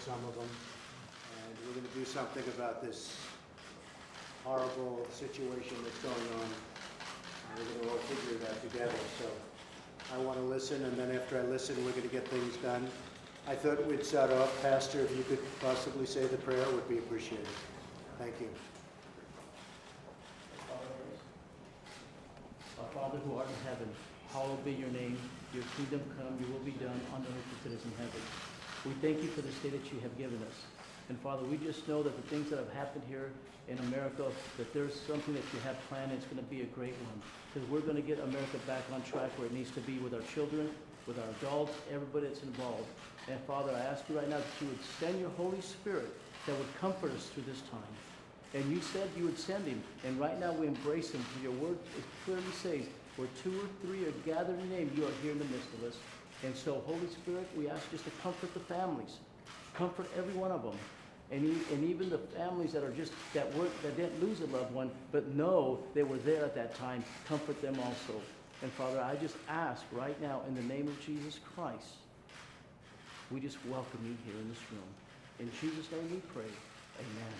some of them. And we're going to do something about this horrible situation that's going on. And we're going to all figure it out together. So I want to listen, and then after I listen, we're going to get things done. I thought we'd start off. Pastor, if you could possibly say the prayer, would be appreciated. Thank you. Our Father who art in heaven, hallowed be your name. Your kingdom come, your will be done on earth as it is in heaven. We thank you for this day that you have given us. And Father, we just know that the things that have happened here in America, that there's something that you have planned, and it's going to be a great one. Because we're going to get America back on track where it needs to be with our children, with our adults, everybody that's involved. And Father, I ask you right now that you would send your Holy Spirit that would comfort us through this time. And you said you would send him. And right now we embrace him. For your word is clearly says, where 2 or 3 are gathered in your name, you are here in the midst of us. And so, Holy Spirit, we ask just to comfort the families. Comfort every one of them. And even the families that are just, that didn't lose a loved one, but know they were there at that time, comfort them also. And Father, I just ask right now in the name of Jesus Christ, we just welcome you here in this room. In Jesus' name we pray. Amen.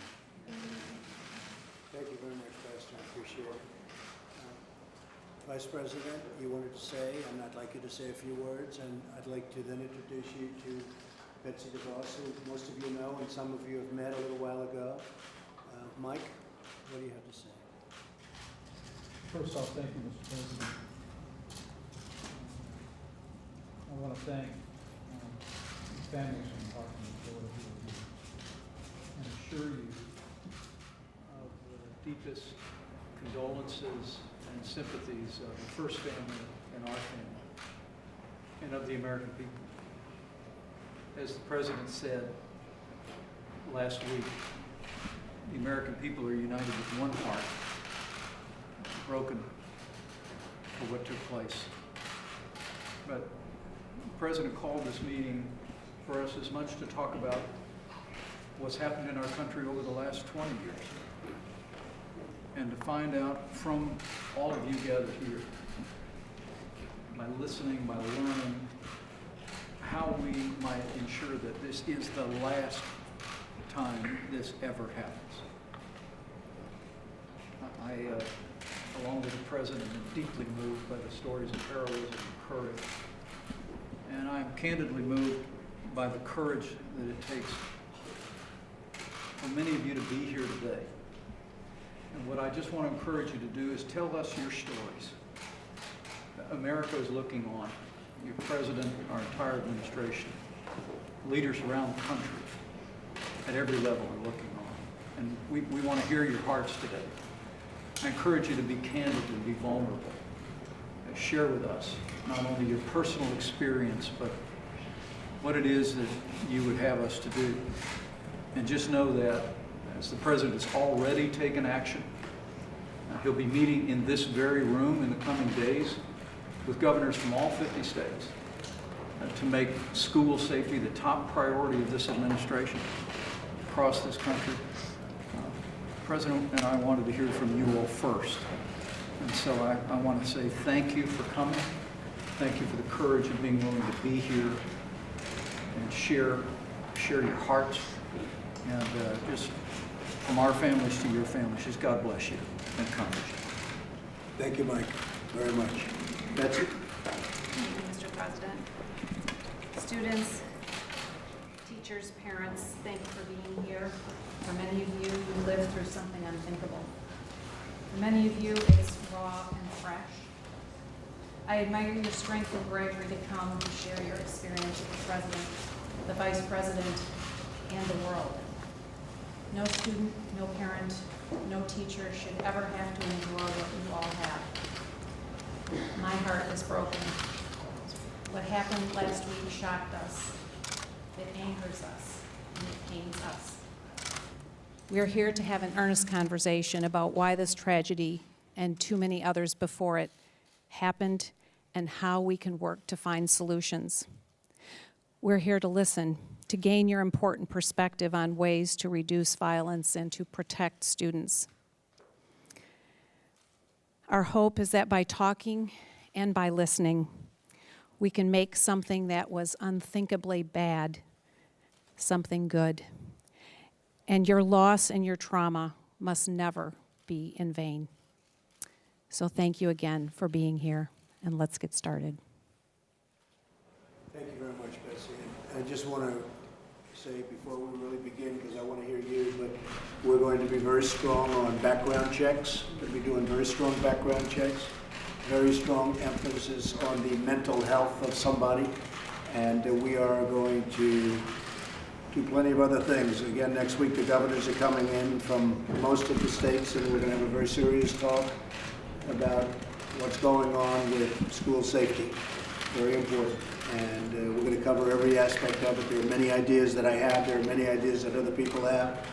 Thank you very much, Pastor. I appreciate it. Vice President, you wanted to say, and I'd like you to say a few words, and I'd like to then introduce you to Betsy DeVos, who most of you know and some of you have met a little while ago. Mike, what do you have to say? First off, thank you, Mr. President. I want to thank the families from Parkland, Florida, who are here, and assure you of the deepest condolences and sympathies of the first family and our family, and of the American people. As the President said last week, the American people are united with one heart, broken for what took place. But the President called this meeting for us as much to talk about what's happened in our country over the last 20 years, and to find out from all of you gathered here, by listening, by learning, how we might ensure that this is the last time this ever happens. I, along with the President, am deeply moved by the stories of heroism and courage. And I'm candidly moved by the courage that it takes for many of you to be here today. And what I just want to encourage you to do is tell us your stories. America is looking on. Your president, our entire administration, leaders around the country at every level are looking on. And we want to hear your hearts today. I encourage you to be candid and be vulnerable. Share with us not only your personal experience, but what it is that you would have us to do. And just know that as the president has already taken action, he'll be meeting in this very room in the coming days with governors from all 50 states to make school safety the top priority of this administration across this country. The President and I wanted to hear from you all first. And so I want to say thank you for coming. Thank you for the courage of being willing to be here and share your hearts. And just from our families to your families, just God bless you and comfort you. Thank you, Mike, very much. Betsy? Thank you, Mr. President. Students, teachers, parents, thank you for being here. For many of you, you lived through something unthinkable. For many of you, it's raw and fresh. I admire your strength and bravery to come and share your experience with the President, the Vice President, and the world. No student, no parent, no teacher should ever have to endure what you all have. My heart is broken. What happened last week shocked us. It angers us, and it pains us. We are here to have an earnest conversation about why this tragedy and too many others before it happened and how we can work to find solutions. We're here to listen, to gain your important perspective on ways to reduce violence and to protect students. Our hope is that by talking and by listening, we can make something that was unthinkably bad something good. And your loss and your trauma must never be in vain. So thank you again for being here, and let's get started. Thank you very much, Betsy. I just want to say before we really begin, because I want to hear you, but we're going to be very strong on background checks. We're going to be doing very strong background checks, very strong emphasis on the mental health of somebody, and we are going to do plenty of other things. Again, next week the governors are coming in from most of the states, and we're going to have a very serious talk about what's going on with school safety. Very important. And we're going to cover every aspect of it. There are many ideas that I have. There are many ideas that other people have.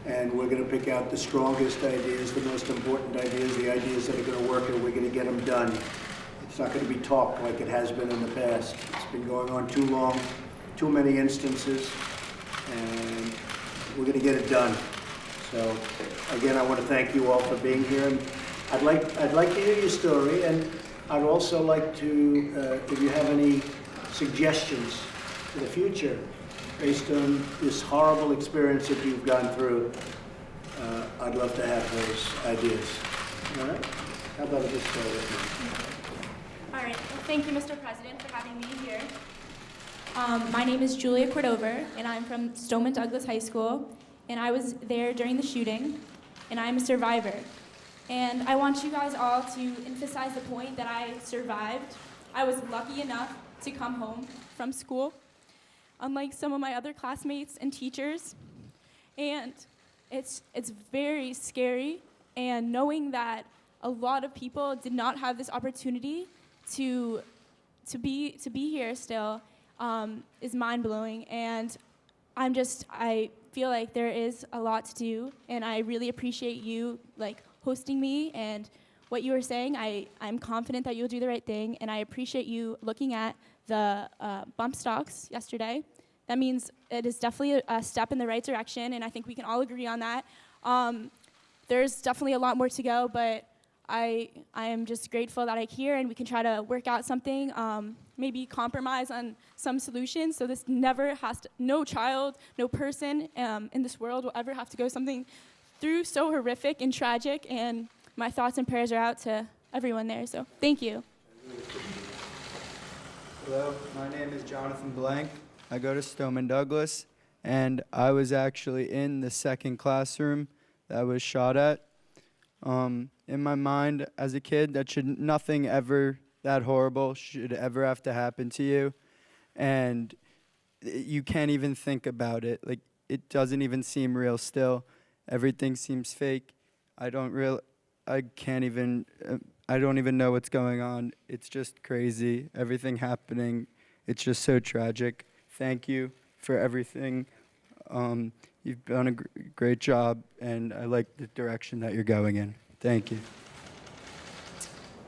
And we're going to pick out the strongest ideas, the most important ideas, the ideas that are going to work, and we're going to get them done. It's not going to be talk like it has been in the past. It's been going on too long, too many instances, and we're going to get it done. So, again, I want to thank you all for being here. And I'd like to hear your story, and I'd also like to, if you have any suggestions for the future based on this horrible experience that you've gone through, I'd love to have those ideas. All right? How about I just start with you? All right. Well, thank you, Mr. President, for having me here. My name is Julia Cordover, and I'm from Stoneman Douglas High School, and I was there during the shooting, and I'm a survivor. And I want you guys all to emphasize the point that I survived. I was lucky enough to come home from school, unlike some of my other classmates and teachers. And it's very scary, and knowing that a lot of people did not have this opportunity to be here still is mind-blowing. And I feel like there is a lot to do, and I really appreciate you hosting me and what you were saying. I'm confident that you'll do the right thing, and I appreciate you looking at the bump stocks yesterday. That means it is definitely a step in the right direction, and I think we can all agree on that. There's definitely a lot more to go, but I am just grateful that I'm here, and we can try to work out something, maybe compromise on some solutions, so this never has to, no child, no person in this world will ever have to go something through so horrific and tragic, and my thoughts and prayers are out to everyone there, so thank you. Hello, my name is Jonathan Blank. I go to Stoneman Douglas, and I was actually in the second classroom that was shot at. In my mind, as a kid, nothing ever that horrible should ever have to happen to you, and you can't even think about it. Like, it doesn't even seem real still. Everything seems fake. I don't even know what's going on. It's just crazy. Everything happening. It's just so tragic. Thank you for everything. You've done a great job, and I like the direction that you're going in. Thank you.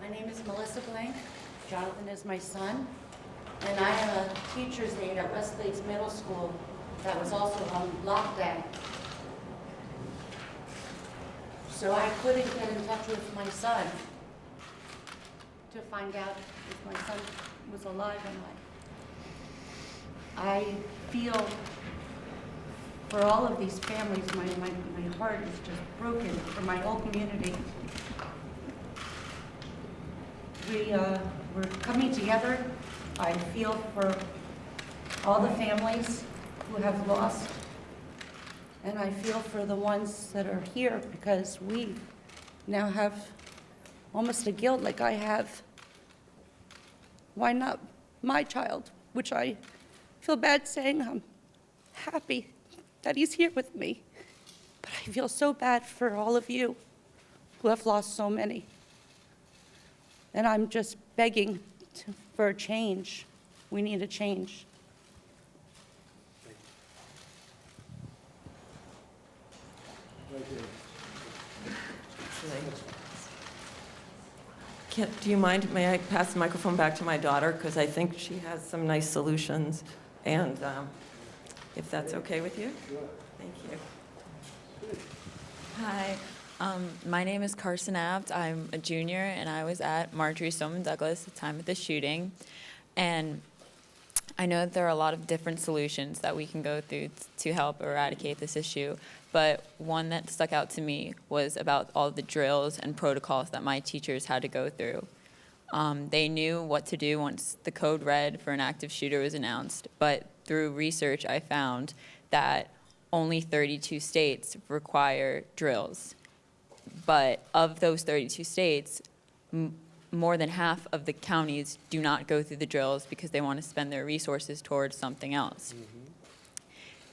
My name is Melissa Blank. Jonathan is my son. And I am a teacher's aide at Westlakes Middle School that was also on lockdown. So I couldn't get in touch with my son to find out if my son was alive or not. I feel for all of these families, my heart is just broken for my whole community. We're coming together. I feel for all the families who have lost, and I feel for the ones that are here because we now have almost a guilt like I have. Why not my child? Which I feel bad saying. I'm happy that he's here with me. But I feel so bad for all of you who have lost so many. And I'm just begging for a change. We need a change. Do you mind, may I pass the microphone back to my daughter? Because I think she has some nice solutions, and if that's okay with you? Thank you. Hi, my name is Carson Abt. I'm a junior, and I was at Marjorie Stoneman Douglas at the time of the shooting. And I know that there are a lot of different solutions that we can go through to help eradicate this issue, but one that stuck out to me was about all the drills and protocols that my teachers had to go through. They knew what to do once the code red for an active shooter was announced, but through research I found that only 32 states require drills. But of those 32 states, more than half of the counties do not go through the drills because they want to spend their resources towards something else.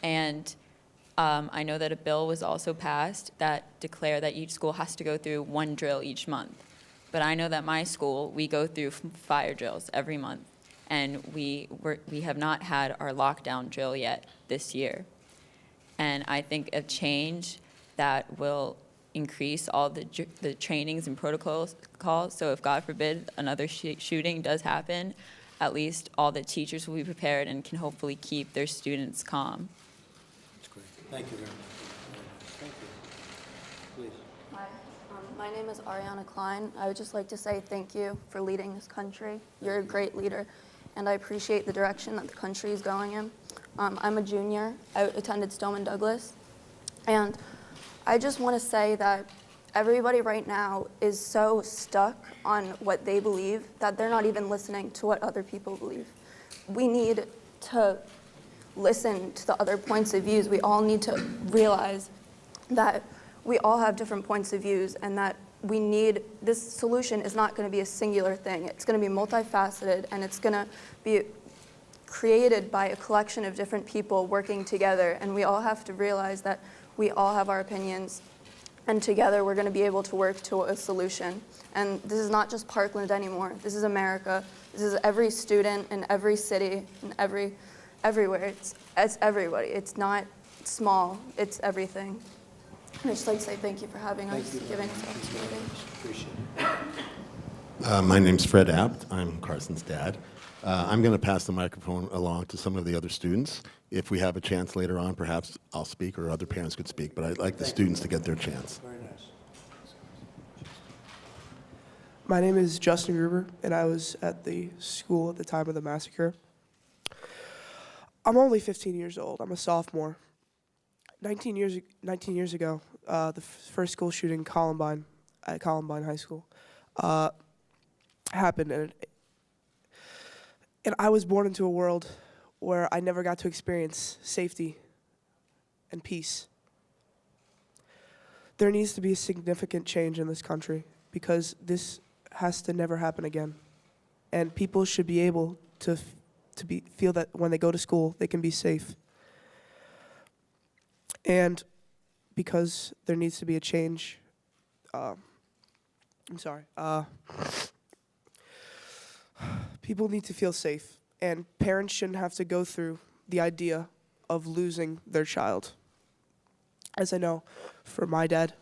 And I know that a bill was also passed that declared that each school has to go through one drill each month. But I know that my school, we go through fire drills every month, and we have not had our lockdown drill yet this year. And I think a change that will increase all the trainings and protocols, so if God forbid another shooting does happen, at least all the teachers will be prepared and can hopefully keep their students calm. That's great. Thank you very much. Thank you. Please. Hi, my name is Ariana Klein. I would just like to say thank you for leading this country. You're a great leader, and I appreciate the direction that the country is going in. I'm a junior. I attended Stoneman Douglas, and I just want to say that everybody right now is so stuck on what they believe that they're not even listening to what other people believe. We need to listen to the other points of views. We all need to realize that we all have different points of views, and that we need, this solution is not going to be a singular thing. It's going to be multifaceted, and it's going to be created by a collection of different people working together, and we all have to realize that we all have our opinions, and together we're going to be able to work to a solution. And this is not just Parkland anymore. This is America. This is every student in every city and everywhere. It's everybody. It's not small. It's everything. And I'd just like to say thank you for having us, giving us the opportunity. Appreciate it. My name's Fred Abt. I'm Carson's dad. I'm going to pass the microphone along to some of the other students. If we have a chance later on, perhaps I'll speak or other parents could speak, but I'd like the students to get their chance. Very nice. My name is Justin Gruber, and I was at the school at the time of the massacre. I'm only 15 years old. I'm a sophomore. 19 years ago, the first school shooting, Columbine, at Columbine High School, happened, and I was born into a world where I never got to experience safety and peace. There needs to be a significant change in this country, because this has to never happen again. And people should be able to feel that when they go to school, they can be safe. And because there needs to be a change, people need to feel safe, and parents shouldn't have to go through the idea of losing their child. As I know, for my dad,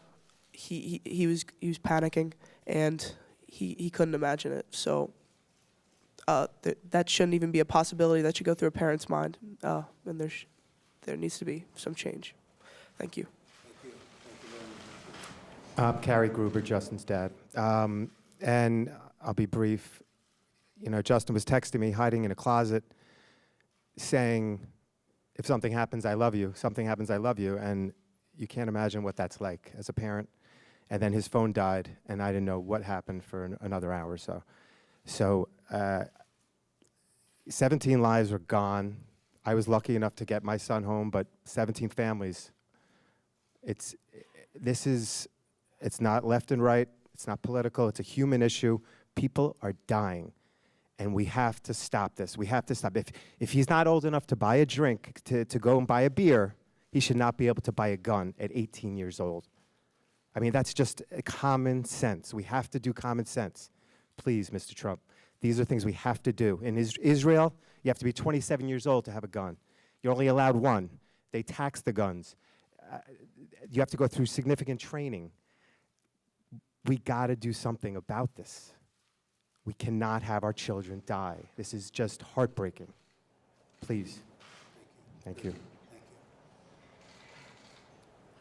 he was panicking, and he couldn't imagine it. So that shouldn't even be a possibility. That should go through a parent's mind, and there needs to be some change. Thank you. Carrie Gruber, Justin's dad. And I'll be brief. You know, Justin was texting me, hiding in a closet, saying, if something happens, I love you. Something happens, I love you. And you can't imagine what that's like as a parent. And then his phone died, and I didn't know what happened for another hour or so. So 17 lives were gone. I was lucky enough to get my son home, but 17 families. It's not left and right. It's not political. It's a human issue. People are dying, and we have to stop this. We have to stop. If he's not old enough to buy a drink, to go and buy a beer, he should not be able to buy a gun at 18 years old. I mean, that's just common sense. We have to do common sense. Please, Mr. Trump, these are things we have to do. In Israel, you have to be 27 years old to have a gun. You're only allowed one. They tax the guns. You have to go through significant training. We got to do something about this. We cannot have our children die. This is just heartbreaking. Please. Thank you.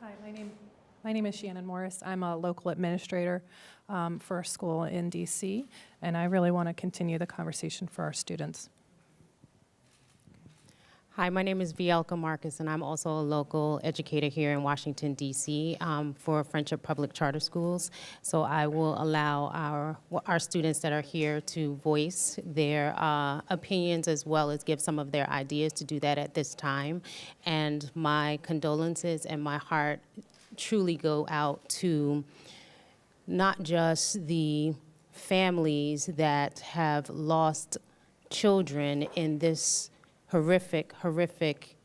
Hi, my name is Shannon Morris. I'm a local administrator for a school in DC, and I really want to continue the conversation for our students. Hi, my name is Vielka Marcus, and I'm also a local educator here in Washington, D.C. For Friendship Public Charter Schools. So I will allow our students that are here to voice their opinions as well as give some of their ideas to do that at this time. And my condolences and my heart truly go out to not just the families that have lost children in this horrific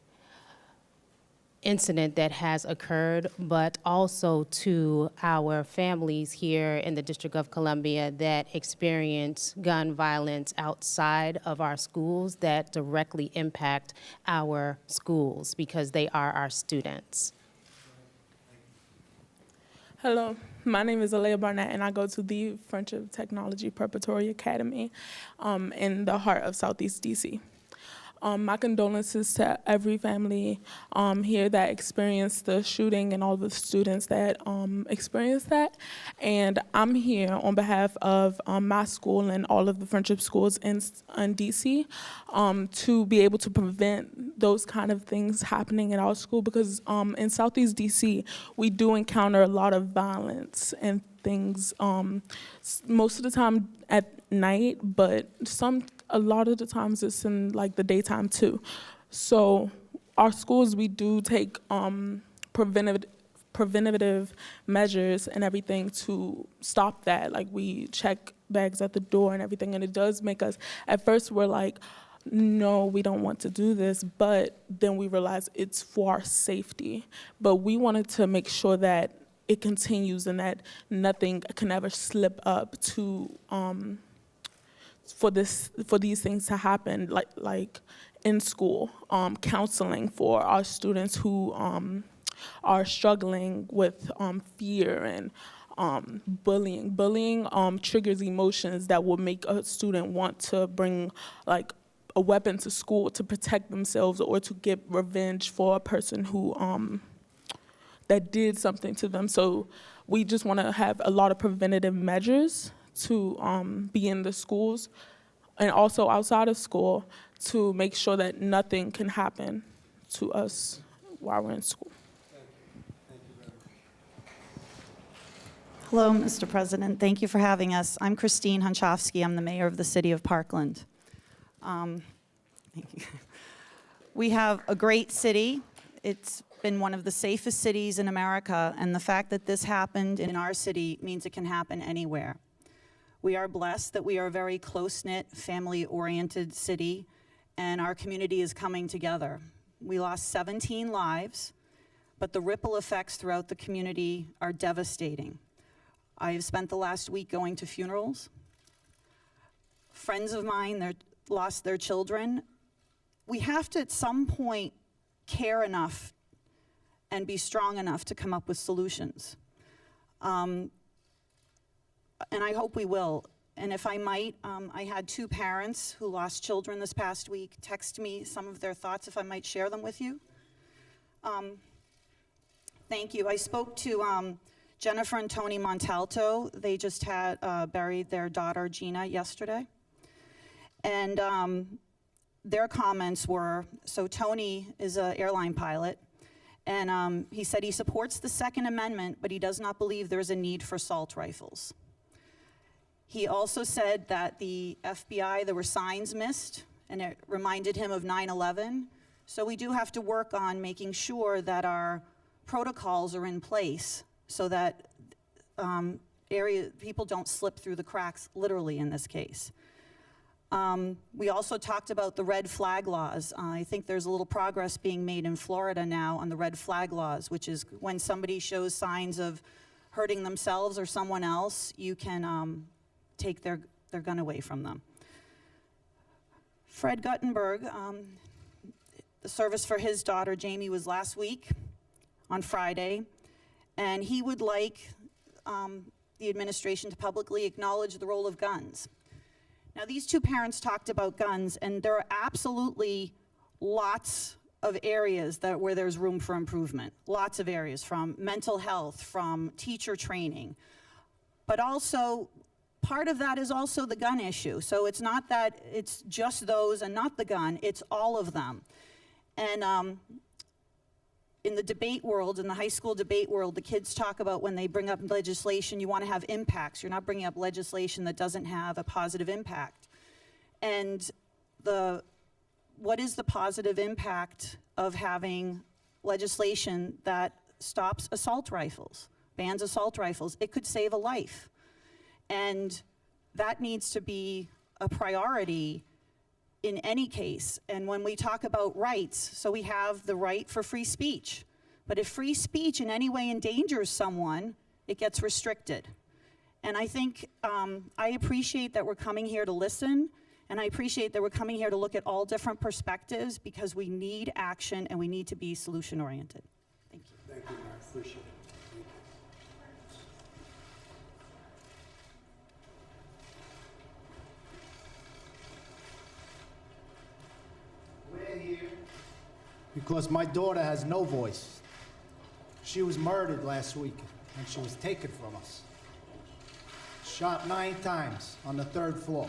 incident that has occurred, but also to our families here in the District of Columbia that experience gun violence outside of our schools that directly impact our schools because they are our students. Hello, my name is Alea Barnett, and I go to the Friendship Technology Preparatory Academy in the heart of Southeast DC. My condolences to every family here that experienced the shooting and all the students that experienced that. And I'm here on behalf of my school and all of the friendship schools in DC to be able to prevent those kind of things happening at our school, because in Southeast DC, we do encounter a lot of violence and things most of the time at night, but a lot of the times it's in like the daytime too. So our schools, we do take preventative measures and everything to stop that. Like we check bags at the door and everything, and it does make us, at first we're like, no, we don't want to do this, but then we realize it's for our safety. But we wanted to make sure that it continues and that nothing can ever slip up to for these things to happen, like in school, counseling for our students who are struggling with fear and bullying. Bullying triggers emotions that will make a student want to bring like a weapon to school to protect themselves or to get revenge for a person who that did something to them. So we just want to have a lot of preventative measures to be in the schools and also outside of school to make sure that nothing can happen to us while we're in school. Hello, Mr. President. Thank you for having us. I'm Christine Hunchofsky. I'm the mayor of the city of Parkland. Thank you. We have a great city. It's been one of the safest cities in America, and the fact that this happened in our city means it can happen anywhere. We are blessed that we are a very close-knit, family-oriented city, and our community is coming together. We lost 17 lives, but the ripple effects throughout the community are devastating. I have spent the last week going to funerals. Friends of mine lost their children. We have to, at some point, care enough and be strong enough to come up with solutions. And I hope we will. And if I might, I had 2 parents who lost children this past week text me some of their thoughts, if I might share them with you. Thank you. I spoke to Jennifer and Tony Montalto. They just had buried their daughter, Gina, yesterday. And their comments were, so Tony is an airline pilot, and he said he supports the Second Amendment, but he does not believe there is a need for assault rifles. He also said that the FBI, there were signs missed, and it reminded him of 9/11. So we do have to work on making sure that our protocols are in place so that people don't slip through the cracks, literally in this case. We also talked about the red flag laws. I think there's a little progress being made in Florida now on the red flag laws, which is when somebody shows signs of hurting themselves or someone else, you can take their gun away from them. Fred Guttenberg, the service for his daughter Jamie was last week on Friday, and he would like the administration to publicly acknowledge the role of guns. Now, these 2 parents talked about guns, and there are absolutely lots of areas where there's room for improvement. Lots of areas, from mental health, from teacher training, but also part of that is also the gun issue. So it's not that it's just those and not the gun, it's all of them. And in the debate world, in the high school debate world, the kids talk about when they bring up legislation, you want to have impacts. You're not bringing up legislation that doesn't have a positive impact. And what is the positive impact of having legislation that stops assault rifles, bans assault rifles? It could save a life. And that needs to be a priority in any case. And when we talk about rights, so we have the right for free speech. But if free speech in any way endangers someone, it gets restricted. And I think I appreciate that we're coming here to listen, and I appreciate that we're coming here to look at all different perspectives, because we need action and we need to be solution-oriented. Thank you. Thank you, Mark. Appreciate it. We're here because my daughter has no voice. She was murdered last week, and she was taken from us. Shot 9 times on the 3rd floor.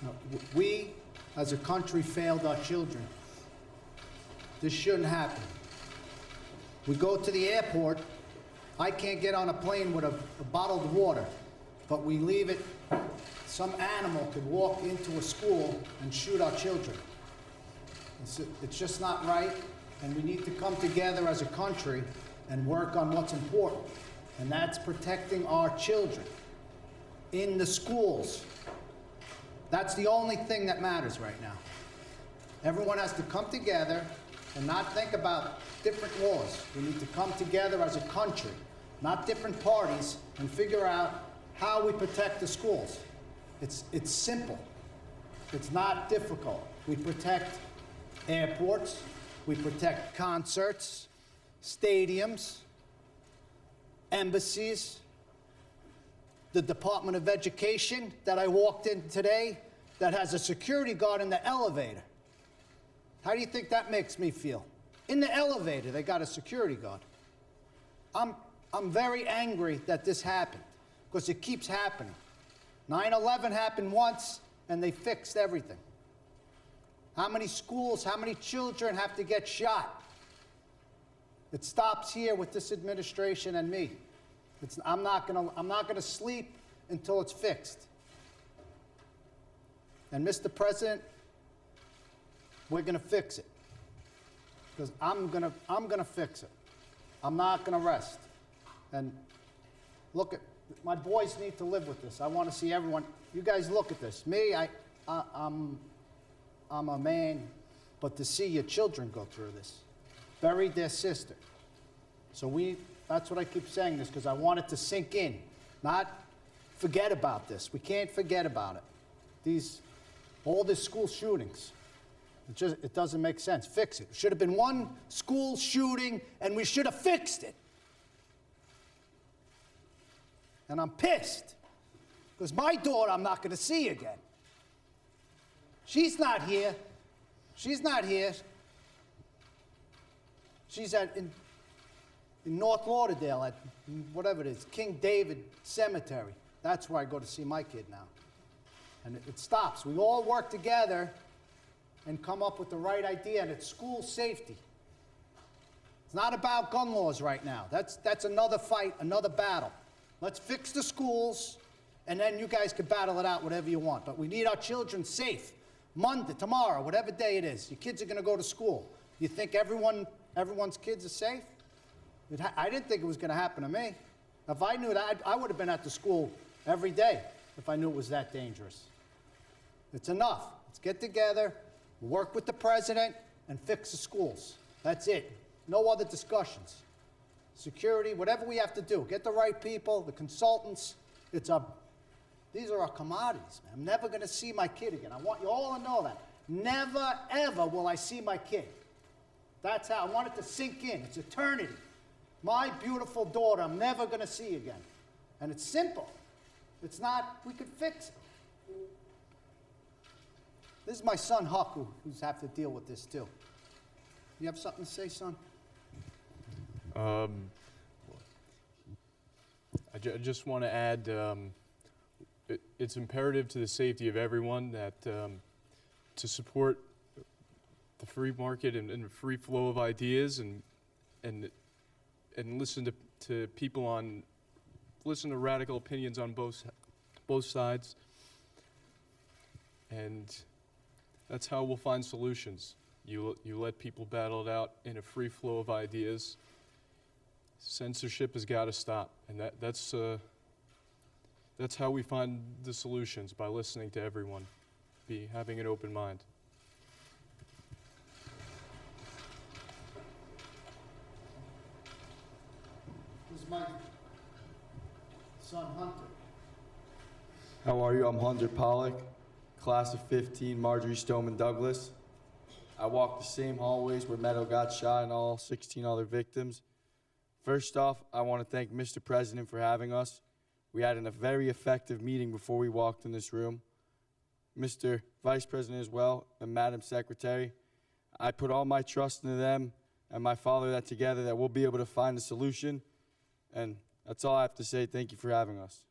Now, we, as a country, failed our children. This shouldn't happen. We go to the airport. I can't get on a plane with a bottled water, but we leave it. Some animal could walk into a school and shoot our children. It's just not right, and we need to come together as a country and work on what's important, and that's protecting our children in the schools. That's the only thing that matters right now. Everyone has to come together and not think about different laws. We need to come together as a country, not different parties, and figure out how we protect the schools. It's simple. It's not difficult. We protect airports, we protect concerts, stadiums, embassies, the Department of Education that I walked in today that has a security guard in the elevator. How do you think that makes me feel? In the elevator, they got a security guard. I'm very angry that this happened, because it keeps happening. 9/11 happened once, and they fixed everything. How many schools, how many children have to get shot? It stops here with this administration and me. I'm not gonna sleep until it's fixed. And Mr. President, we're gonna fix it, because I'm gonna fix it. I'm not gonna rest. And look, my boys need to live with this. I want to see everyone. You guys look at this. Me, I'm a man, but to see your children go through this, buried their sister. So that's what I keep saying this, because I want it to sink in, not forget about this. We can't forget about it. All these school shootings, it doesn't make sense. Fix it. It should have been one school shooting, and we should have fixed it. And I'm pissed, because my daughter I'm not going to see again. She's not here. She's not here. She's in North Lauderdale at whatever it is, King David Cemetery. That's where I go to see my kid now. And it stops. We all work together and come up with the right idea, and it's school safety. It's not about gun laws right now. That's another fight, another battle. Let's fix the schools, and then you guys can battle it out whatever you want. But we need our children safe. Monday, tomorrow, whatever day it is, your kids are going to go to school. You think everyone's kids are safe? I didn't think it was going to happen to me. If I knew that, I would have been at the school every day if I knew it was that dangerous. It's enough. Let's get together, work with the president, and fix the schools. That's it. No other discussions. Security, whatever we have to do. Get the right people, the consultants. These are our commodities, man. I'm never going to see my kid again. I want you all to know that. Never, ever will I see my kid. That's how I want it to sink in. It's eternity. My beautiful daughter, I'm never going to see again. And it's simple. It's not, we could fix it. This is my son, Huck, who's have to deal with this too. You have something to say, son? I just want to add, it's imperative to the safety of everyone that to support the free market and the free flow of ideas and listen to people listen to radical opinions on both sides. And that's how we'll find solutions. You let people battle it out in a free flow of ideas. Censorship has got to stop, and that's how we find the solutions, by listening to everyone, having an open mind. This is my son, Hunter. How are you? I'm Hunter Pollock, class of 15, Marjorie Stoneman Douglas. I walked the same hallways where Meadow got shot and all 16 other victims. First off, I want to thank Mr. President for having us. We had a very effective meeting before we walked in this room. Mr. Vice President as well, and Madam Secretary. I put all my trust into them and my father that together that we'll be able to find a solution. And that's all I have to say. Thank you for having us.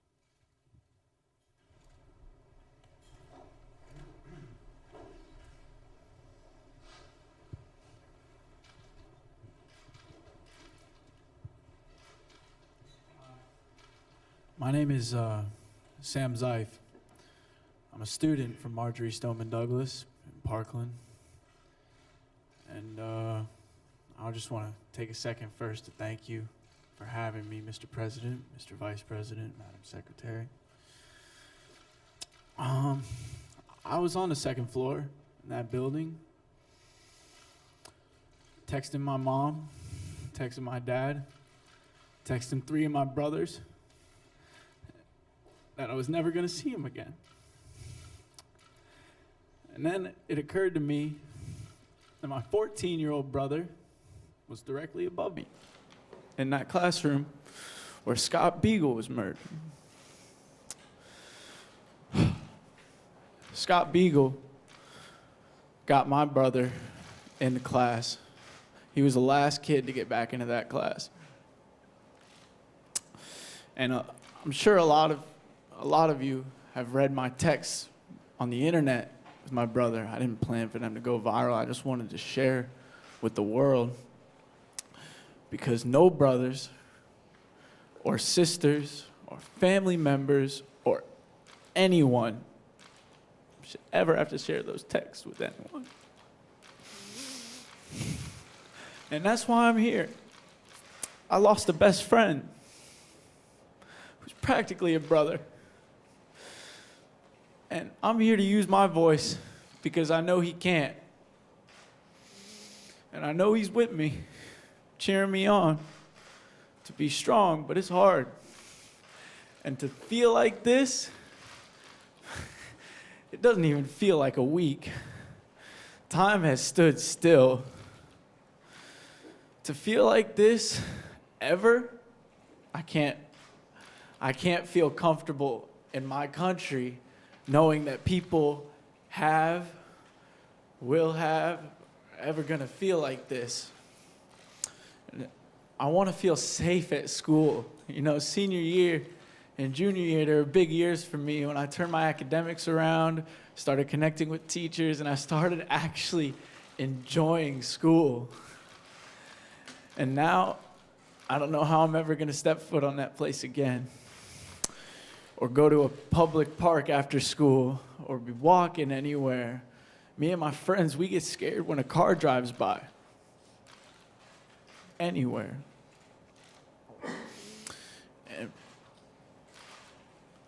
My name is Sam Zeif. I'm a student from Marjorie Stoneman Douglas in Parkland. And I just want to take a second first to thank you for having me, Mr. President, Mr. Vice President, Madam Secretary. I was on the second floor in that building, texting my mom, texting my dad, texting 3 of my brothers, that I was never going to see him again. And then it occurred to me that my 14-year-old brother was directly above me in that classroom where Scott Beagle was murdered. Scott Beagle got my brother into class. He was the last kid to get back into that class. And I'm sure a lot of you have read my texts on the internet with my brother. I didn't plan for them to go viral. I just wanted to share with the world, because no brothers or sisters or family members or anyone should ever have to share those texts with anyone. And that's why I'm here. I lost a best friend who's practically a brother. And I'm here to use my voice because I know he can't. And I know he's with me, cheering me on to be strong, but it's hard. And to feel like this, it doesn't even feel like a week. Time has stood still. To feel like this ever, I can't feel comfortable in my country knowing that people will have, ever gonna feel like this. And I wanna feel safe at school. You know, senior year and junior year, they were big years for me when I turned my academics around, started connecting with teachers, and I started actually enjoying school. And now, I don't know how I'm ever gonna step foot on that place again, or go to a public park after school, or be walking anywhere. Me and my friends, we get scared when a car drives by. Anywhere. And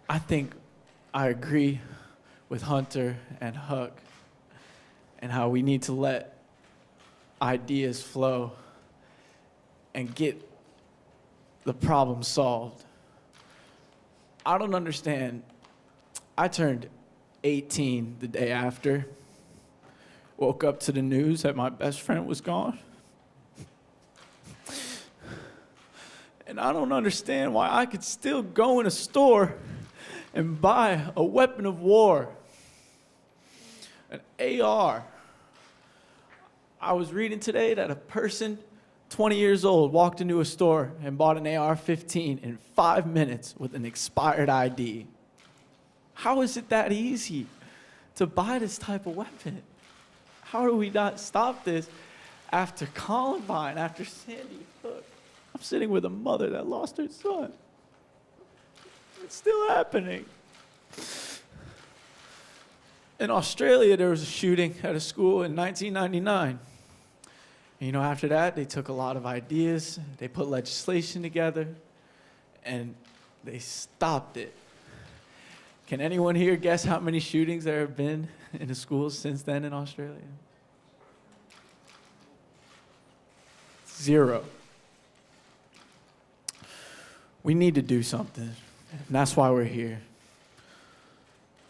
I think I agree with Hunter and Huck and how we need to let ideas flow and get the problem solved. I don't understand. I turned 18 the day after. Woke up to the news that my best friend was gone. And I don't understand why I could still go in a store and buy a weapon of war, an AR. I was reading today that a person 20 years old walked into a store and bought an AR-15 in 5 minutes with an expired ID. How is it that easy to buy this type of weapon? How do we not stop this after Columbine, after Sandy Hook? I'm sitting with a mother that lost her son. It's still happening. In Australia, there was a shooting at a school in 1999. And, after that, they took a lot of ideas, they put legislation together, and they stopped it. Can anyone here guess how many shootings there have been in the schools since then in Australia? 0. We need to do something, and that's why we're here.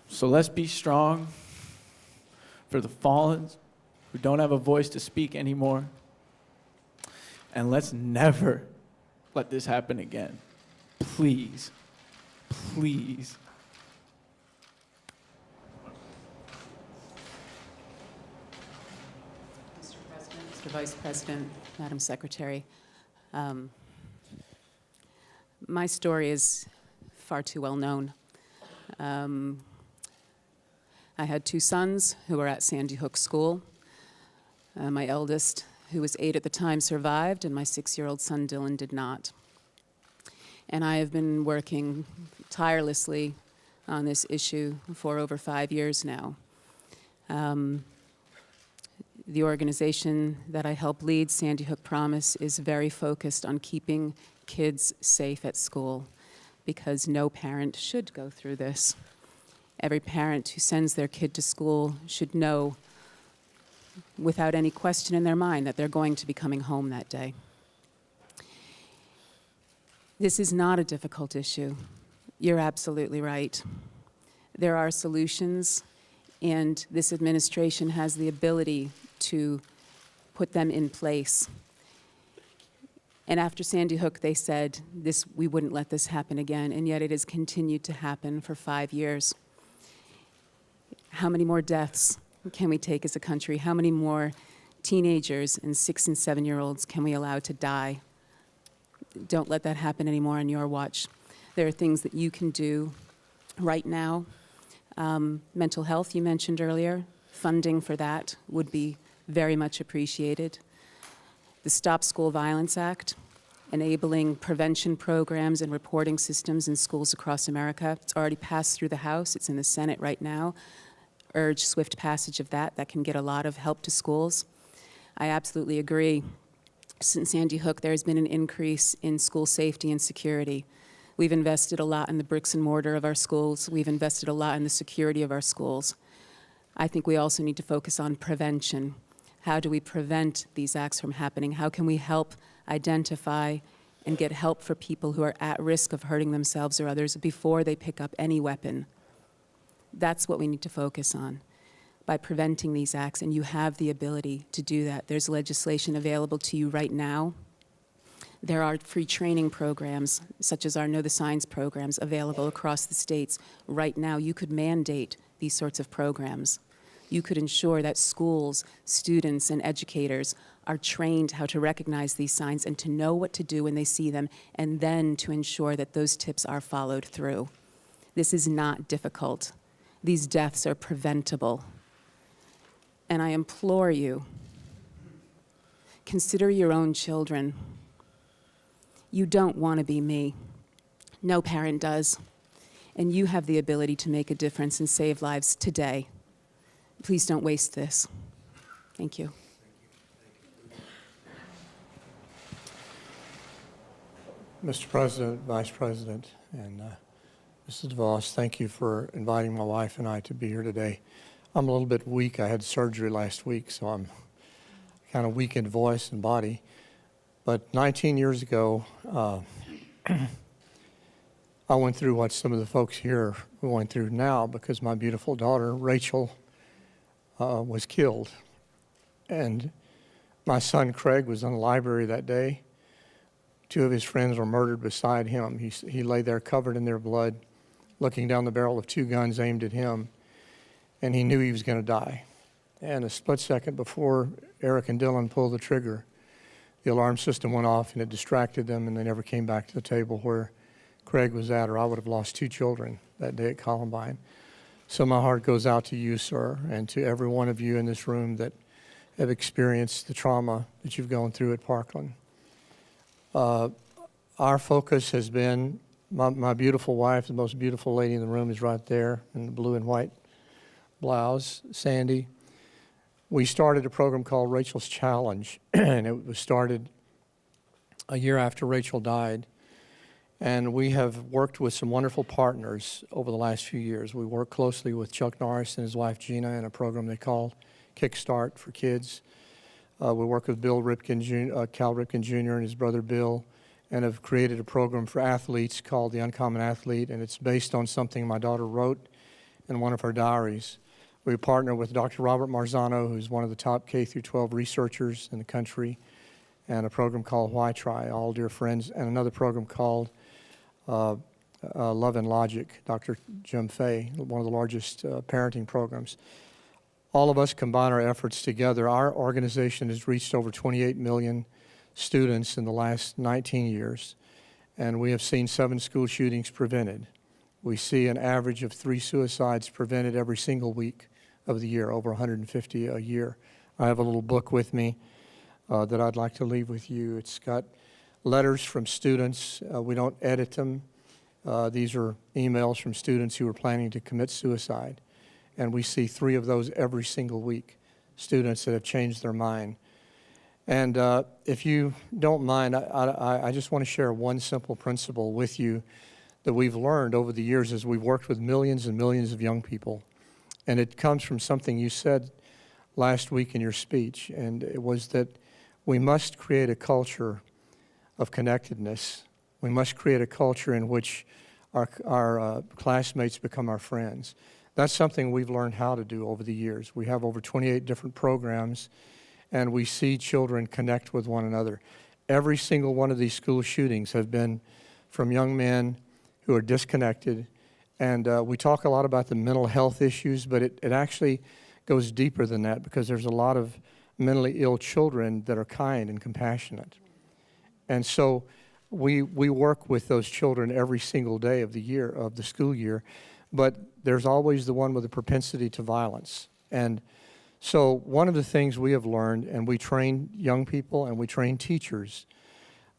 So let's be strong for the fallen who don't have a voice to speak anymore. And let's never let this happen again. Please, please. Mr. President, Mr. Vice President, Madam Secretary, my story is far too well known. I had 2 sons who were at Sandy Hook School. My eldest, who was 8 at the time, survived, and my 6-year-old son, Dylan, did not. And I have been working tirelessly on this issue for over 5 years now. The organization that I help lead, Sandy Hook Promise, is very focused on keeping kids safe at school because no parent should go through this. Every parent who sends their kid to school should know without any question in their mind that they're going to be coming home that day. This is not a difficult issue. You're absolutely right. There are solutions, and this administration has the ability to put them in place. And after Sandy Hook, they said we wouldn't let this happen again, and yet it has continued to happen for 5 years. How many more deaths can we take as a country? How many more teenagers and 6- and 7-year-olds can we allow to die? Don't let that happen anymore on your watch. There are things that you can do right now. Mental health, you mentioned earlier. Funding for that would be very much appreciated. The Stop School Violence Act, enabling prevention programs and reporting systems in schools across America. It's already passed through the House. It's in the Senate right now. Urge swift passage of that. That can get a lot of help to schools. I absolutely agree. Since Sandy Hook, there's been an increase in school safety and security. We've invested a lot in the bricks and mortar of our schools. We've invested a lot in the security of our schools. I think we also need to focus on prevention. How do we prevent these acts from happening? How can we help identify and get help for people who are at risk of hurting themselves or others before they pick up any weapon? That's what we need to focus on by preventing these acts, and you have the ability to do that. There's legislation available to you right now. There are free training programs, such as our Know the Signs programs, available across the states. Right now, you could mandate these sorts of programs. You could ensure that schools, students, and educators are trained how to recognize these signs and to know what to do when they see them, and then to ensure that those tips are followed through. This is not difficult. These deaths are preventable. And I implore you, consider your own children. You don't want to be me. No parent does. And you have the ability to make a difference and save lives today. Please don't waste this. Thank you. Mr. President, Vice President, and Mrs. DeVos, thank you for inviting my wife and I to be here today. I'm a little bit weak. I had surgery last week, so I'm kind of weak in voice and body. But 19 years ago, I went through what some of the folks here are going through now because my beautiful daughter, Rachel, was killed. And my son, Craig, was in the library that day. 2 of his friends were murdered beside him. He lay there covered in their blood, looking down the barrel of 2 guns aimed at him, and he knew he was going to die. And a split second before Eric and Dylan pulled the trigger, the alarm system went off and it distracted them, and they never came back to the table where Craig was at, or I would have lost 2 children that day at Columbine. So my heart goes out to you, sir, and to every one of you in this room that have experienced the trauma that you've gone through at Parkland. Our focus has been, my beautiful wife, the most beautiful lady in the room is right there in the blue and white blouse, Sandy. We started a program called Rachel's Challenge, and it was started a year after Rachel died. And we have worked with some wonderful partners over the last few years. We work closely with Chuck Norris and his wife Gina in a program they call Kickstart for Kids. We work with Cal Ripken Jr. and his brother Bill, and have created a program for athletes called The Uncommon Athlete, and it's based on something my daughter wrote in one of her diaries. We partner with Dr. Robert Marzano, who's one of the top K-12 researchers in the country, and a program called Why Try, All Dear Friends, and another program called Love and Logic, Dr. Jim Fay, one of the largest parenting programs. All of us combine our efforts together. Our organization has reached over 28 million students in the last 19 years, and we have seen 7 school shootings prevented. We see an average of 3 suicides prevented every single week of the year, over 150 a year. I have a little book with me that I'd like to leave with you. It's got letters from students. We don't edit them. These are emails from students who are planning to commit suicide. And we see 3 of those every single week, students that have changed their mind. And if you don't mind, I just want to share one simple principle with you that we've learned over the years as we've worked with millions and millions of young people. And it comes from something you said last week in your speech, and it was that we must create a culture of connectedness. We must create a culture in which our classmates become our friends. That's something we've learned how to do over the years. We have over 28 different programs, and we see children connect with one another. Every single one of these school shootings have been from young men who are disconnected, and we talk a lot about the mental health issues, but it actually goes deeper than that, because there's a lot of mentally ill children that are kind and compassionate. And so we work with those children every single day of the year, of the school year, but there's always the one with a propensity to violence. And so one of the things we have learned, and we train young people and we train teachers,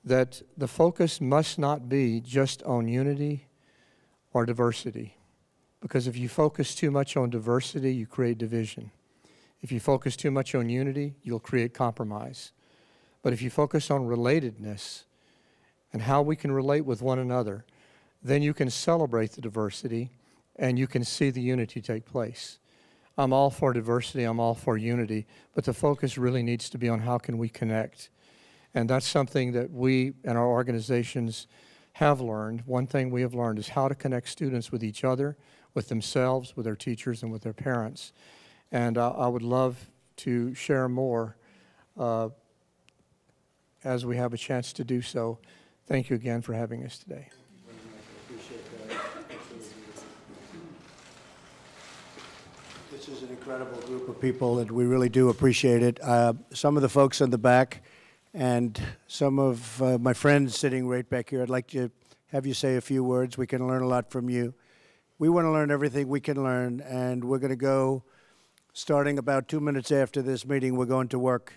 that the focus must not be just on unity or diversity. Because if you focus too much on diversity, you create division. If you focus too much on unity, you'll create compromise. But if you focus on relatedness and how we can relate with one another, then you can celebrate the diversity and you can see the unity take place. I'm all for diversity, I'm all for unity, but the focus really needs to be on how can we connect. And that's something that we and our organizations have learned. One thing we have learned is how to connect students with each other, with themselves, with their teachers, and with their parents. And I would love to share more as we have a chance to do so. Thank you again for having us today. This is an incredible group of people, and we really do appreciate it. Some of the folks in the back and some of my friends sitting right back here, I'd like to have you say a few words. We can learn a lot from you. We want to learn everything we can learn, and we're going to go, starting about 2 minutes after this meeting, we're going to work.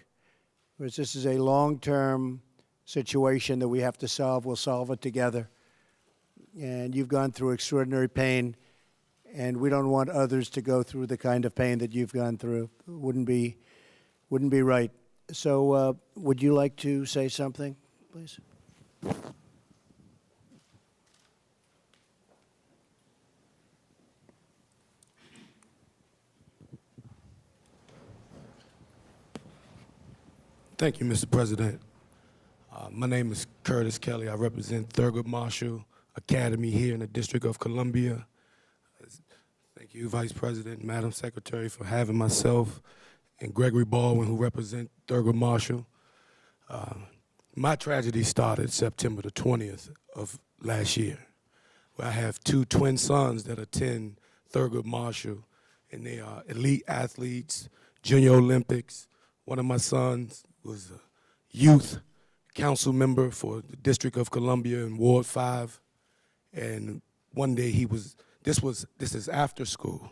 Because this is a long-term situation that we have to solve. We'll solve it together. And you've gone through extraordinary pain, and we don't want others to go through the kind of pain that you've gone through. Wouldn't be right. So would you like to say something, please? Thank you, Mr. President. My name is Curtis Kelly. I represent Thurgood Marshall Academy here in the District of Columbia. Thank you, Vice President, Madam Secretary, for having myself and Gregory Baldwin, who represent Thurgood Marshall. My tragedy started September the 20th of last year, where I have 2 twin sons that attend Thurgood Marshall, and they are elite athletes, Junior Olympics. One of my sons was a youth council member for the District of Columbia in Ward 5. And one day this is after school.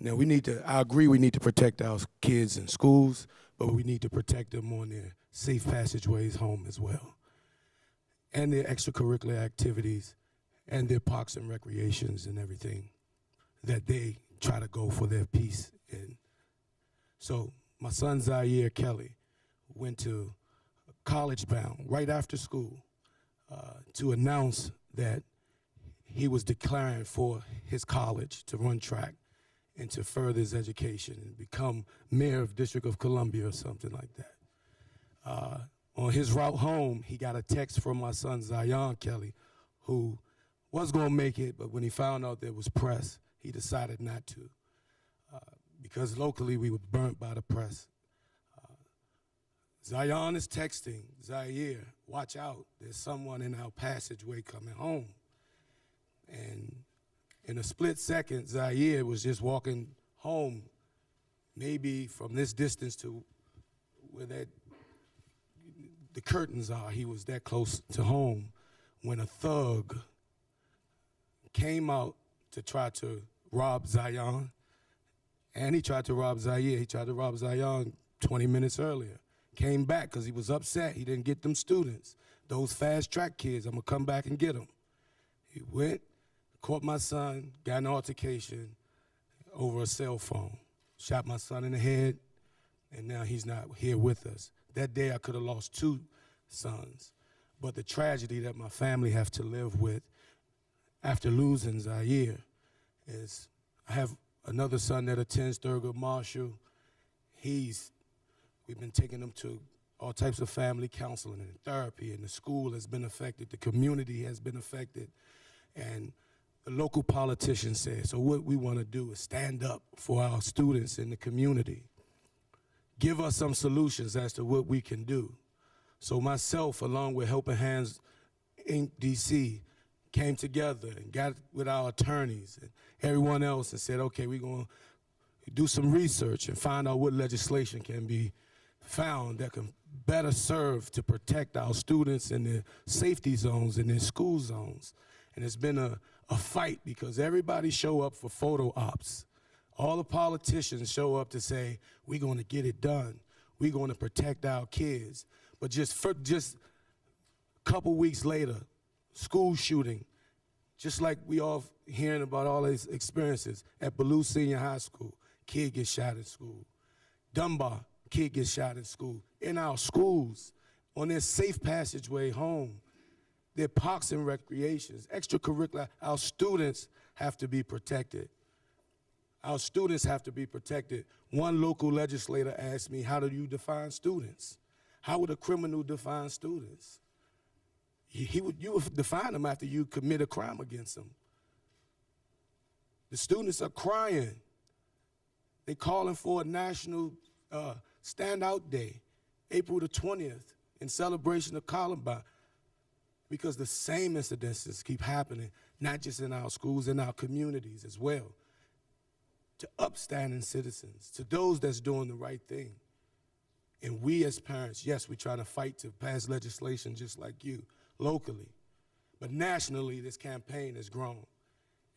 Now, I agree we need to protect our kids in schools, but we need to protect them on their safe passageways home as well, and their extracurricular activities, and their parks and recreations and everything that they try to go for their peace in. So my son Zaire Kelly went to college bound right after school to announce that he was declaring for his college to run track and to further his education and become mayor of District of Columbia or something like that. On his route home, he got a text from my son Zion Kelly, who was going to make it, but when he found out there was press, he decided not to. Because locally we were burnt by the press. Zion is texting Zaire, watch out, there's someone in our passageway coming home. And in a split second, Zaire was just walking home, maybe from this distance to where the curtains are. He was that close to home when a thug came out to try to rob Zion, and he tried to rob Zaire. He tried to rob Zion 20 minutes earlier. Came back because he was upset. He didn't get them students, those fast track kids. I'm going to come back and get them. He went, caught my son, got an altercation over a cell phone, shot my son in the head, and now he's not here with us. That day I could have lost 2 sons, but the tragedy that my family have to live with after losing Zaire is I have another son that attends Thurgood Marshall. We've been taking him to all types of family counseling and therapy, and the school has been affected, the community has been affected, and the local politicians said, so what we want to do is stand up for our students in the community. Give us some solutions as to what we can do. So myself, along with Helping Hands Inc. DC, came together and got with our attorneys and everyone else and said, okay, we're going to do some research and find out what legislation can be found that can better serve to protect our students in their safety zones and their school zones. And it's been a fight because everybody show up for photo ops. All the politicians show up to say, we're going to get it done. We're going to protect our kids. But just a couple weeks later, school shooting, just like we all hearing about all these experiences at Ballou Senior High School, kid gets shot in school. Dunbar, kid gets shot in school. In our schools, on their safe passageway home, their parks and recreations, extracurricular, our students have to be protected. Our students have to be protected. One local legislator asked me, how do you define students? How would a criminal define students? You would define them after you commit a crime against them. The students are crying. They're calling for a national standout day, April the 20th, in celebration of Columbine, because the same incidences keep happening, not just in our schools, in our communities as well, to upstanding citizens, to those that's doing the right thing. And we as parents, yes, we're trying to fight to pass legislation just like you, locally. But nationally, this campaign has grown.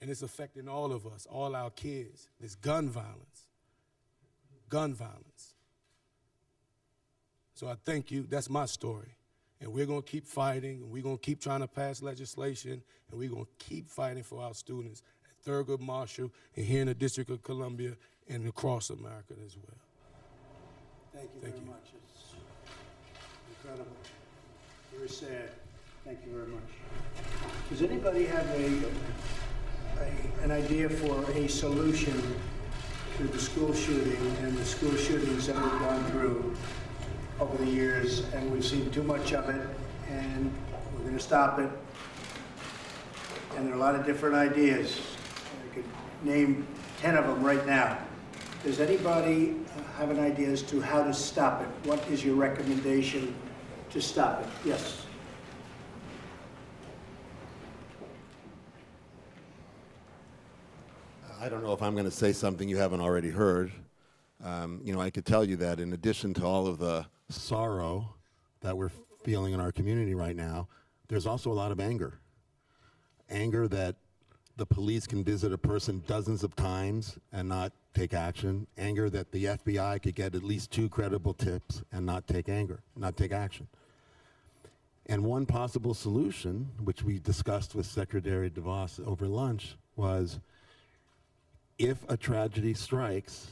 And it's affecting all of us, all our kids. There's gun violence. Gun violence. So I thank you. That's my story. And we're going to keep fighting, and we're going to keep trying to pass legislation, and we're going to keep fighting for our students at Thurgood Marshall and here in the District of Columbia and across America as well. Thank you very much. It's incredible. Very sad. Thank you very much. Does anybody have an idea for a solution to the school shooting and the school shootings that we've gone through over the years, and we've seen too much of it, and we're going to stop it? And there are a lot of different ideas. I could name 10 of them right now. Does anybody have an idea as to how to stop it? What is your recommendation to stop it? Yes. I don't know if I'm going to say something you haven't already heard. I could tell you that in addition to all of the sorrow that we're feeling in our community right now, there's also a lot of anger. Anger that the police can visit a person dozens of times and not take action. Anger that the FBI could get at least 2 credible tips and not take action. And one possible solution, which we discussed with Secretary DeVos over lunch, was if a tragedy strikes,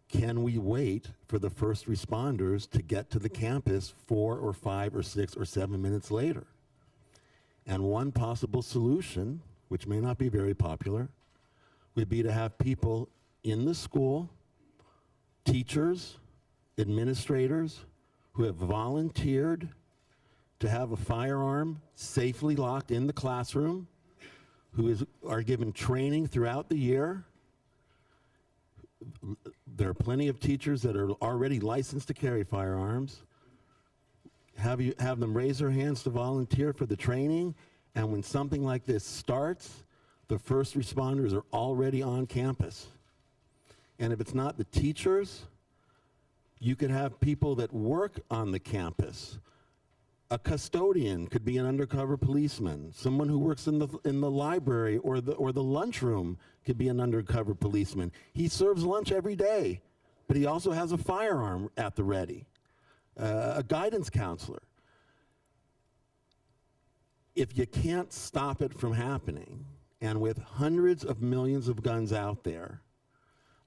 can we wait for the first responders to get to the campus 4 or 5 or 6 or 7 minutes later? And one possible solution, which may not be very popular, would be to have people in the school, teachers, administrators, who have volunteered to have a firearm safely locked in the classroom, who are given training throughout the year. There are plenty of teachers that are already licensed to carry firearms. Have them raise their hands to volunteer for the training, and when something like this starts, the first responders are already on campus. And if it's not the teachers, you could have people that work on the campus. A custodian could be an undercover policeman. Someone who works in the library or the lunchroom could be an undercover policeman. He serves lunch every day, but he also has a firearm at the ready. A guidance counselor. If you can't stop it from happening, and with hundreds of millions of guns out there,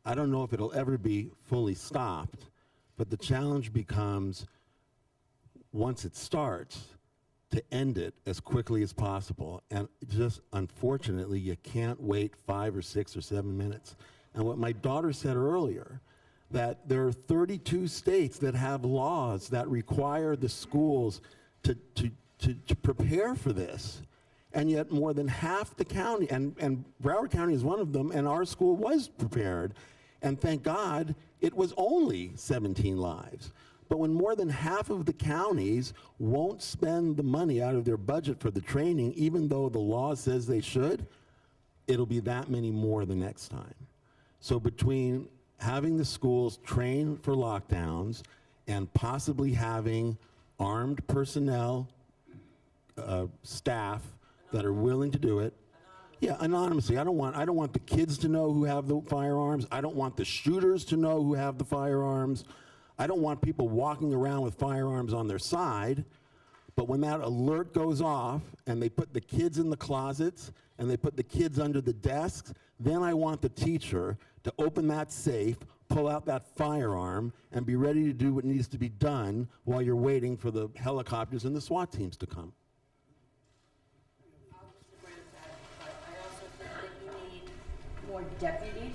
I don't know if it'll ever be fully stopped, but the challenge becomes, once it starts, to end it as quickly as possible. And just, unfortunately, you can't wait 5 or 6 or 7 minutes. And what my daughter said earlier, that there are 32 states that have laws that require the schools to prepare for this. And yet more than half the county, and Broward County is one of them, and our school was prepared. And thank God, it was only 17 lives. But when more than half of the counties won't spend the money out of their budget for the training, even though the law says they should, it'll be that many more the next time. So between having the schools train for lockdowns and possibly having armed personnel, staff that are willing to do it, yeah, anonymously. I don't want the kids to know who have the firearms. I don't want the shooters to know who have the firearms. I don't want people walking around with firearms on their side. But when that alert goes off and they put the kids in the closets and they put the kids under the desks, then I want the teacher to open that safe, pull out that firearm, and be ready to do what needs to be done while you're waiting for the helicopters and the SWAT teams to come. More deputies.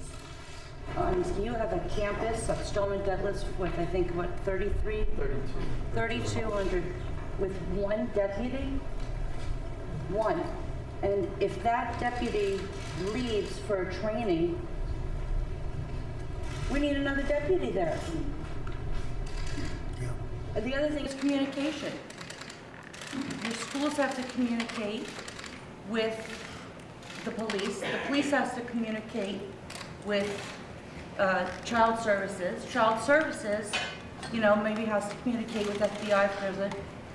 You have a campus of Stoneman Douglas with, I think, what, 3,200 with one deputy? One. And if that deputy leaves for training, we need another deputy there. Yeah. The other thing is communication. Your schools have to communicate with the police has to communicate with child services. Child services, maybe has to communicate with FBI if there's a,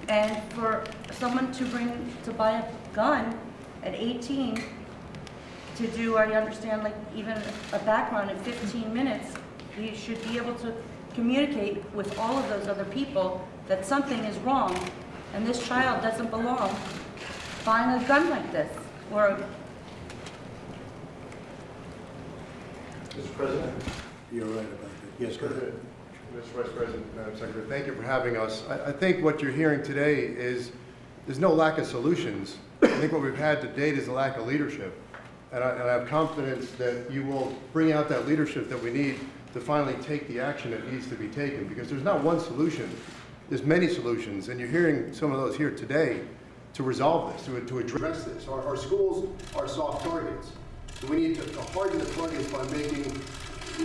and for someone to buy a gun at 18 to do, I understand, like even a background in 15 minutes, you should be able to communicate with all of those other people that something is wrong and this child doesn't belong buying a gun like this or Mr. President. You're right about that. Yes, go ahead. Mr. Vice President, Madam Secretary, thank you for having us. I think what you're hearing today is there's no lack of solutions. I think what we've had to date is a lack of leadership. And I have confidence that you will bring out that leadership that we need to finally take the action that needs to be taken. Because there's not one solution. There's many solutions. And you're hearing some of those here today to resolve this, to address this. Our schools are soft targets. So we need to harden the targets by making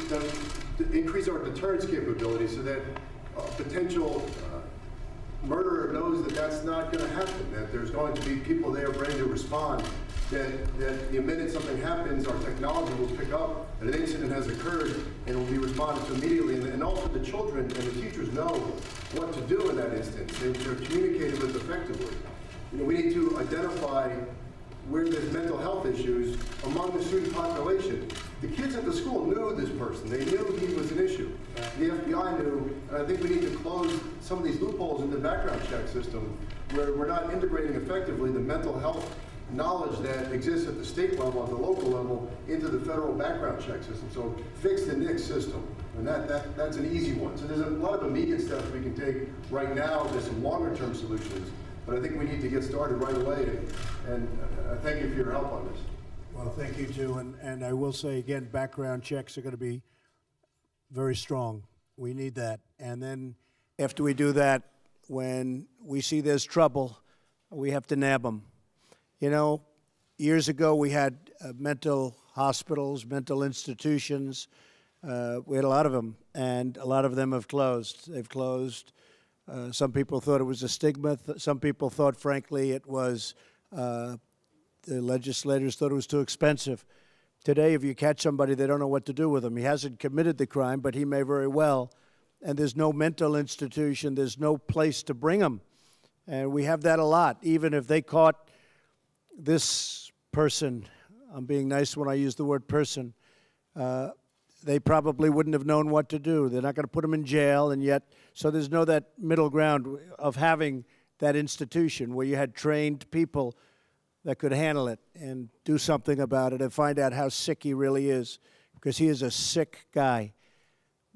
them increase our deterrence capabilities so that a potential murderer knows that that's not going to happen, that there's going to be people there ready to respond, that the minute something happens, our technology will pick up that an incident has occurred and will be responded to immediately. And also the children and the teachers know what to do in that instance. They're communicated with effectively. We need to identify where there's mental health issues among the student population. The kids at the school knew this person. They knew he was an issue. The FBI knew, and I think we need to close some of these loopholes in the background check system where we're not integrating effectively the mental health knowledge that exists at the state level, at the local level, into the federal background check system. So fix the NICS system, and that's an easy one. So there's a lot of immediate steps we can take right now. There's some longer term solutions, but I think we need to get started right away, and I thank you for your help on this. Well, thank you too, and I will say again, background checks are going to be very strong. We need that. And then after we do that, when we see there's trouble, we have to nab them. You know, years ago we had mental hospitals, mental institutions. We had a lot of them, and a lot of them have closed. They've closed. Some people thought it was a stigma. Some people thought, frankly, it was, the legislators thought it was too expensive. Today, if you catch somebody, they don't know what to do with him. He hasn't committed the crime, but he may very well. And there's no mental institution. There's no place to bring him. And we have that a lot. Even if they caught this person, I'm being nice when I use the word person, they probably wouldn't have known what to do. They're not going to put him in jail, and yet, so there's no that middle ground of having that institution where you had trained people that could handle it and do something about it and find out how sick he really is, because he is a sick guy,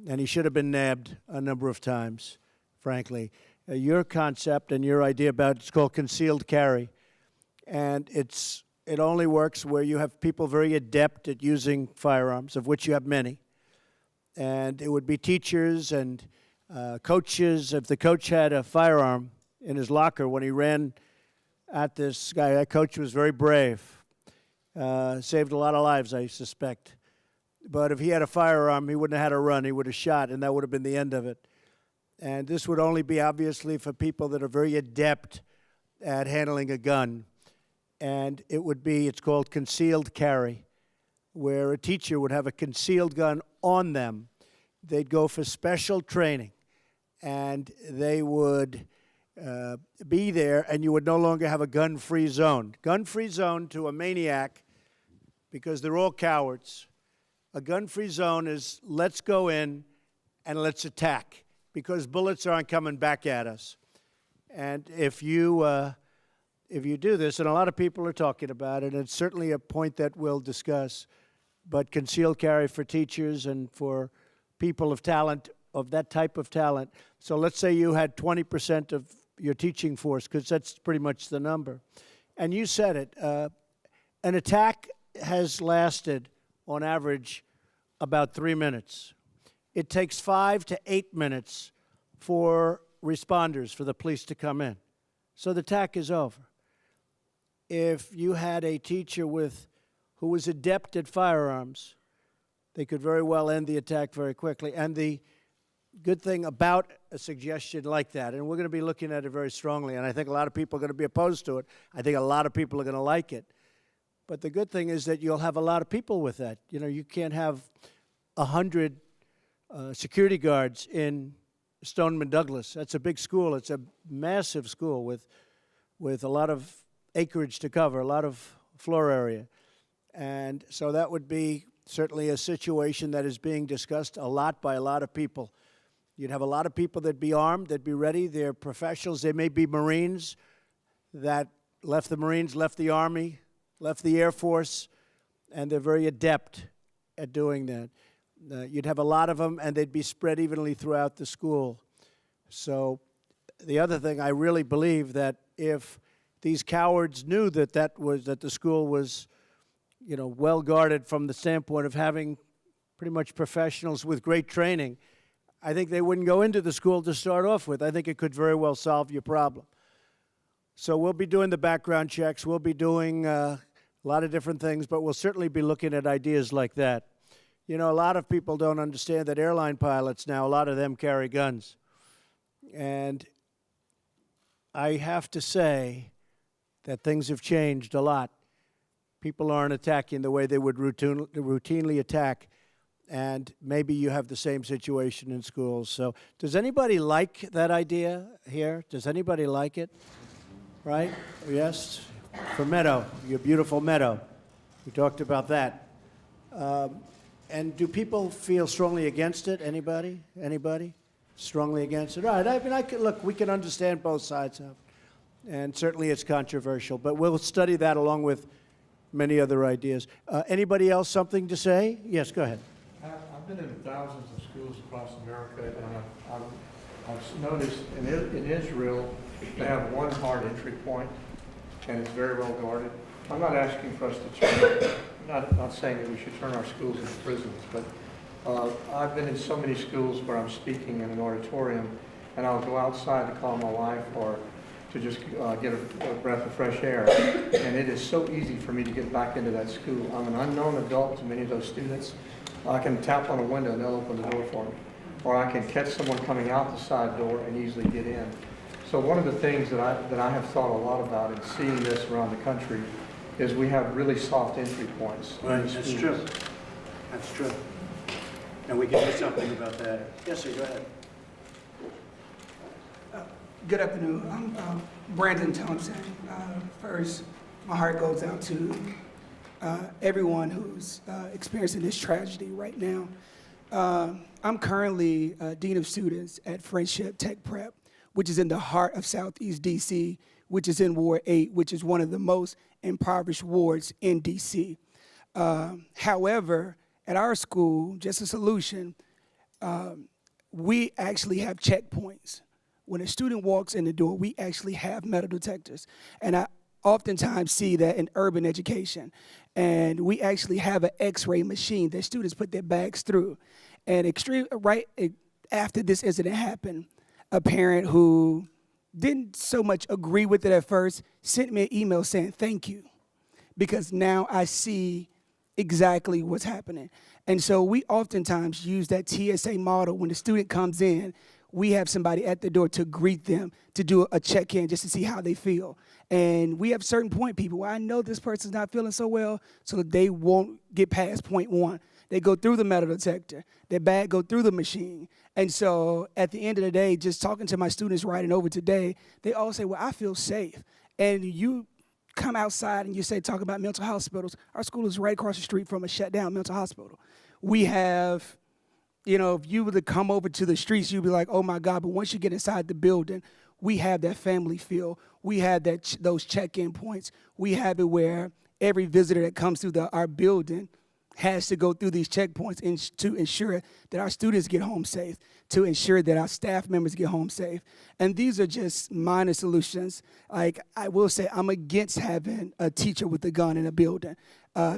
and he should have been nabbed a number of times, frankly. Your concept and your idea about it's called concealed carry, and it only works where you have people very adept at using firearms, of which you have many. And it would be teachers and coaches. If the coach had a firearm in his locker when he ran at this guy, that coach was very brave. Saved a lot of lives, I suspect. But if he had a firearm, he wouldn't have had to run. He would have shot, and that would have been the end of it. And this would only be, obviously, for people that are very adept at handling a gun. And it would be, it's called concealed carry, where a teacher would have a concealed gun on them. They'd go for special training, and they would be there, and you would no longer have a gun-free zone. Gun-free zone to a maniac, because they're all cowards. A gun-free zone is let's go in and let's attack, because bullets aren't coming back at us. And if you do this, and a lot of people are talking about it, and it's certainly a point that we'll discuss, but concealed carry for teachers and for people of talent, of that type of talent. So let's say you had 20% of your teaching force, because that's pretty much the number. And you said it, an attack has lasted, on average, about 3 minutes. It takes 5 to 8 minutes for responders, for the police to come in. So the attack is over. If you had a teacher who was adept at firearms, they could very well end the attack very quickly. And the good thing about a suggestion like that, and we're going to be looking at it very strongly, and I think a lot of people are going to be opposed to it. I think a lot of people are going to like it. But the good thing is that you'll have a lot of people with that. You know, you can't have 100 security guards in Stoneman Douglas. That's a big school. It's a massive school with a lot of acreage to cover, a lot of floor area. And so that would be certainly a situation that is being discussed a lot by a lot of people. You'd have a lot of people that'd be armed, that'd be ready. They're professionals. They may be Marines that left the Marines, left the Army, left the Air Force, and they're very adept at doing that. You'd have a lot of them, and they'd be spread evenly throughout the school. So the other thing, I really believe that if these cowards knew that the school was, you know, well guarded from the standpoint of having pretty much professionals with great training, I think they wouldn't go into the school to start off with. I think it could very well solve your problem. So we'll be doing the background checks. We'll be doing a lot of different things, but we'll certainly be looking at ideas like that. You know, a lot of people don't understand that airline pilots now, a lot of them carry guns. And I have to say that things have changed a lot. People aren't attacking the way they would routinely attack, and maybe you have the same situation in schools. So does anybody like that idea here? Does anybody like it? Right? Yes? for Meadow, your beautiful Meadow. We talked about that. And do people feel strongly against it? Anybody? Anybody? Strongly against it? All right. I mean, look, we can understand both sides of it. And certainly it's controversial, but we'll study that along with many other ideas. Anybody else something to say? Yes, go ahead. I've been in thousands of schools across America, and I've noticed in Israel, they have one hard entry point, and it's very well guarded. I'm not asking for us to turn, not saying that we should turn our schools into prisons, but I've been in so many schools where I'm speaking in an auditorium, and I'll go outside to call my wife or to just get a breath of fresh air. And it is so easy for me to get back into that school. I'm an unknown adult to many of those students. I can tap on a window and they'll open the door for me. Or I can catch someone coming out the side door and easily get in. So one of the things that I have thought a lot about in seeing this around the country is we have really soft entry points. Right, that's true. That's true. And we can do something about that. Yes, sir, go ahead. Good afternoon. I'm Brandon Thompson. First, my heart goes out to everyone who's experiencing this tragedy right now. I'm currently Dean of Students at Friendship Tech Prep, which is in the heart of Southeast DC, which is in Ward 8, which is one of the most impoverished wards in DC. However, at our school, just a solution, we actually have checkpoints. When a student walks in the door, we actually have metal detectors. And I oftentimes see that in urban education. And we actually have an X-ray machine that students put their bags through. And right after this incident happened, a parent who didn't so much agree with it at first sent me an email saying, thank you, because now I see exactly what's happening. And so we oftentimes use that TSA model. When the student comes in, we have somebody at the door to greet them, to do a check-in just to see how they feel. And we have certain point people where I know this person's not feeling so well, so they won't get past point one. They go through the metal detector. Their bag go through the machine. And so at the end of the day, just talking to my students riding over today, they all say, well, I feel safe. And you come outside and you say, talk about mental hospitals. Our school is right across the street from a shut-down mental hospital. We have, you know, if you were to come over to the streets, you'd be like, oh my God, but once you get inside the building, we have that family feel. We have that those check-in points. We have it where every visitor that comes through our building has to go through these checkpoints to ensure that our students get home safe, to ensure that our staff members get home safe. And these are just minor solutions. Like, I will say, I'm against having a teacher with a gun in a building.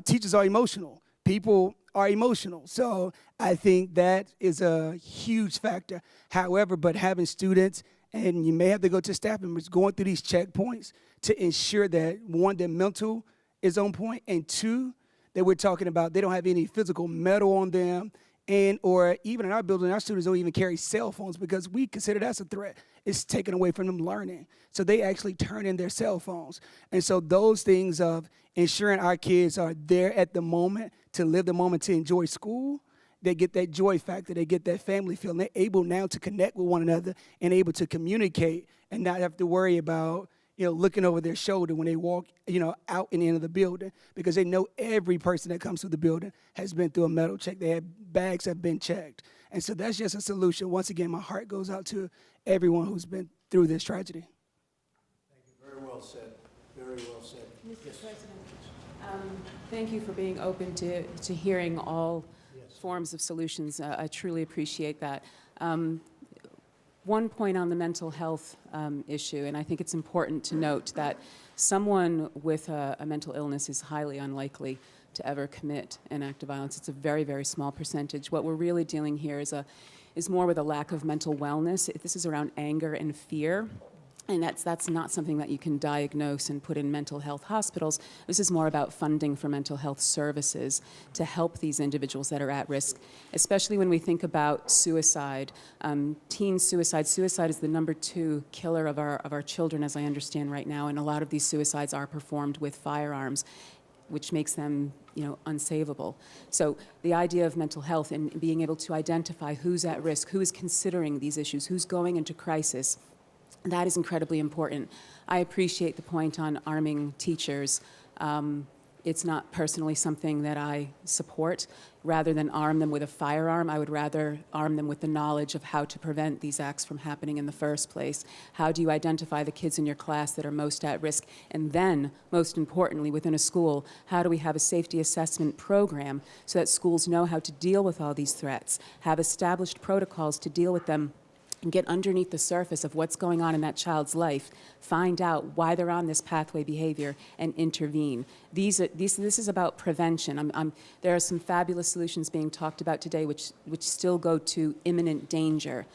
Teachers are emotional. People are emotional. So I think that is a huge factor. However, but having students, and you may have to go to staff members, going through these checkpoints to ensure that, one, their mental is on point, and two, that we're talking about they don't have any physical metal on them, and or even in our building, our students don't even carry cell phones because we consider that's a threat. It's taken away from them learning. So they actually turn in their cell phones. And so those things of ensuring our kids are there at the moment, to live the moment, to enjoy school, they get that joy factor, they get that family feel, and they're able now to connect with one another and able to communicate and not have to worry about, you know, looking over their shoulder when they walk, you know, out and into the building, because they know every person that comes through the building has been through a metal check. Their bags have been checked. And so that's just a solution. Once again, my heart goes out to everyone who's been through this tragedy. Thank you. Very well said. Very well said. Mr. President, thank you for being open to hearing all forms of solutions. I truly appreciate that. One point on the mental health issue, and I think it's important to note that someone with a mental illness is highly unlikely to ever commit an act of violence. It's a very, very small percentage. What we're really dealing here is more with a lack of mental wellness. This is around anger and fear. And that's not something that you can diagnose and put in mental health hospitals. This is more about funding for mental health services to help these individuals that are at risk, especially when we think about suicide. Teen suicide. Suicide is the #2 killer of our children, as I understand right now, and a lot of these suicides are performed with firearms, which makes them, you know, unsavable. So the idea of mental health and being able to identify who's at risk, who is considering these issues, who's going into crisis, That is incredibly important. I appreciate the point on arming teachers. It's not personally something that I support. Rather than arm them with a firearm, I would rather arm them with the knowledge of how to prevent these acts from happening in the first place. How do you identify the kids in your class that are most at risk? And then, most importantly, within a school, how do we have a safety assessment program so that schools know how to deal with all these threats, have established protocols to deal with them, and get underneath the surface of what's going on in that child's life, find out why they're on this pathway behavior, and intervene. This is about prevention. There are some fabulous solutions being talked about today which still go to imminent danger.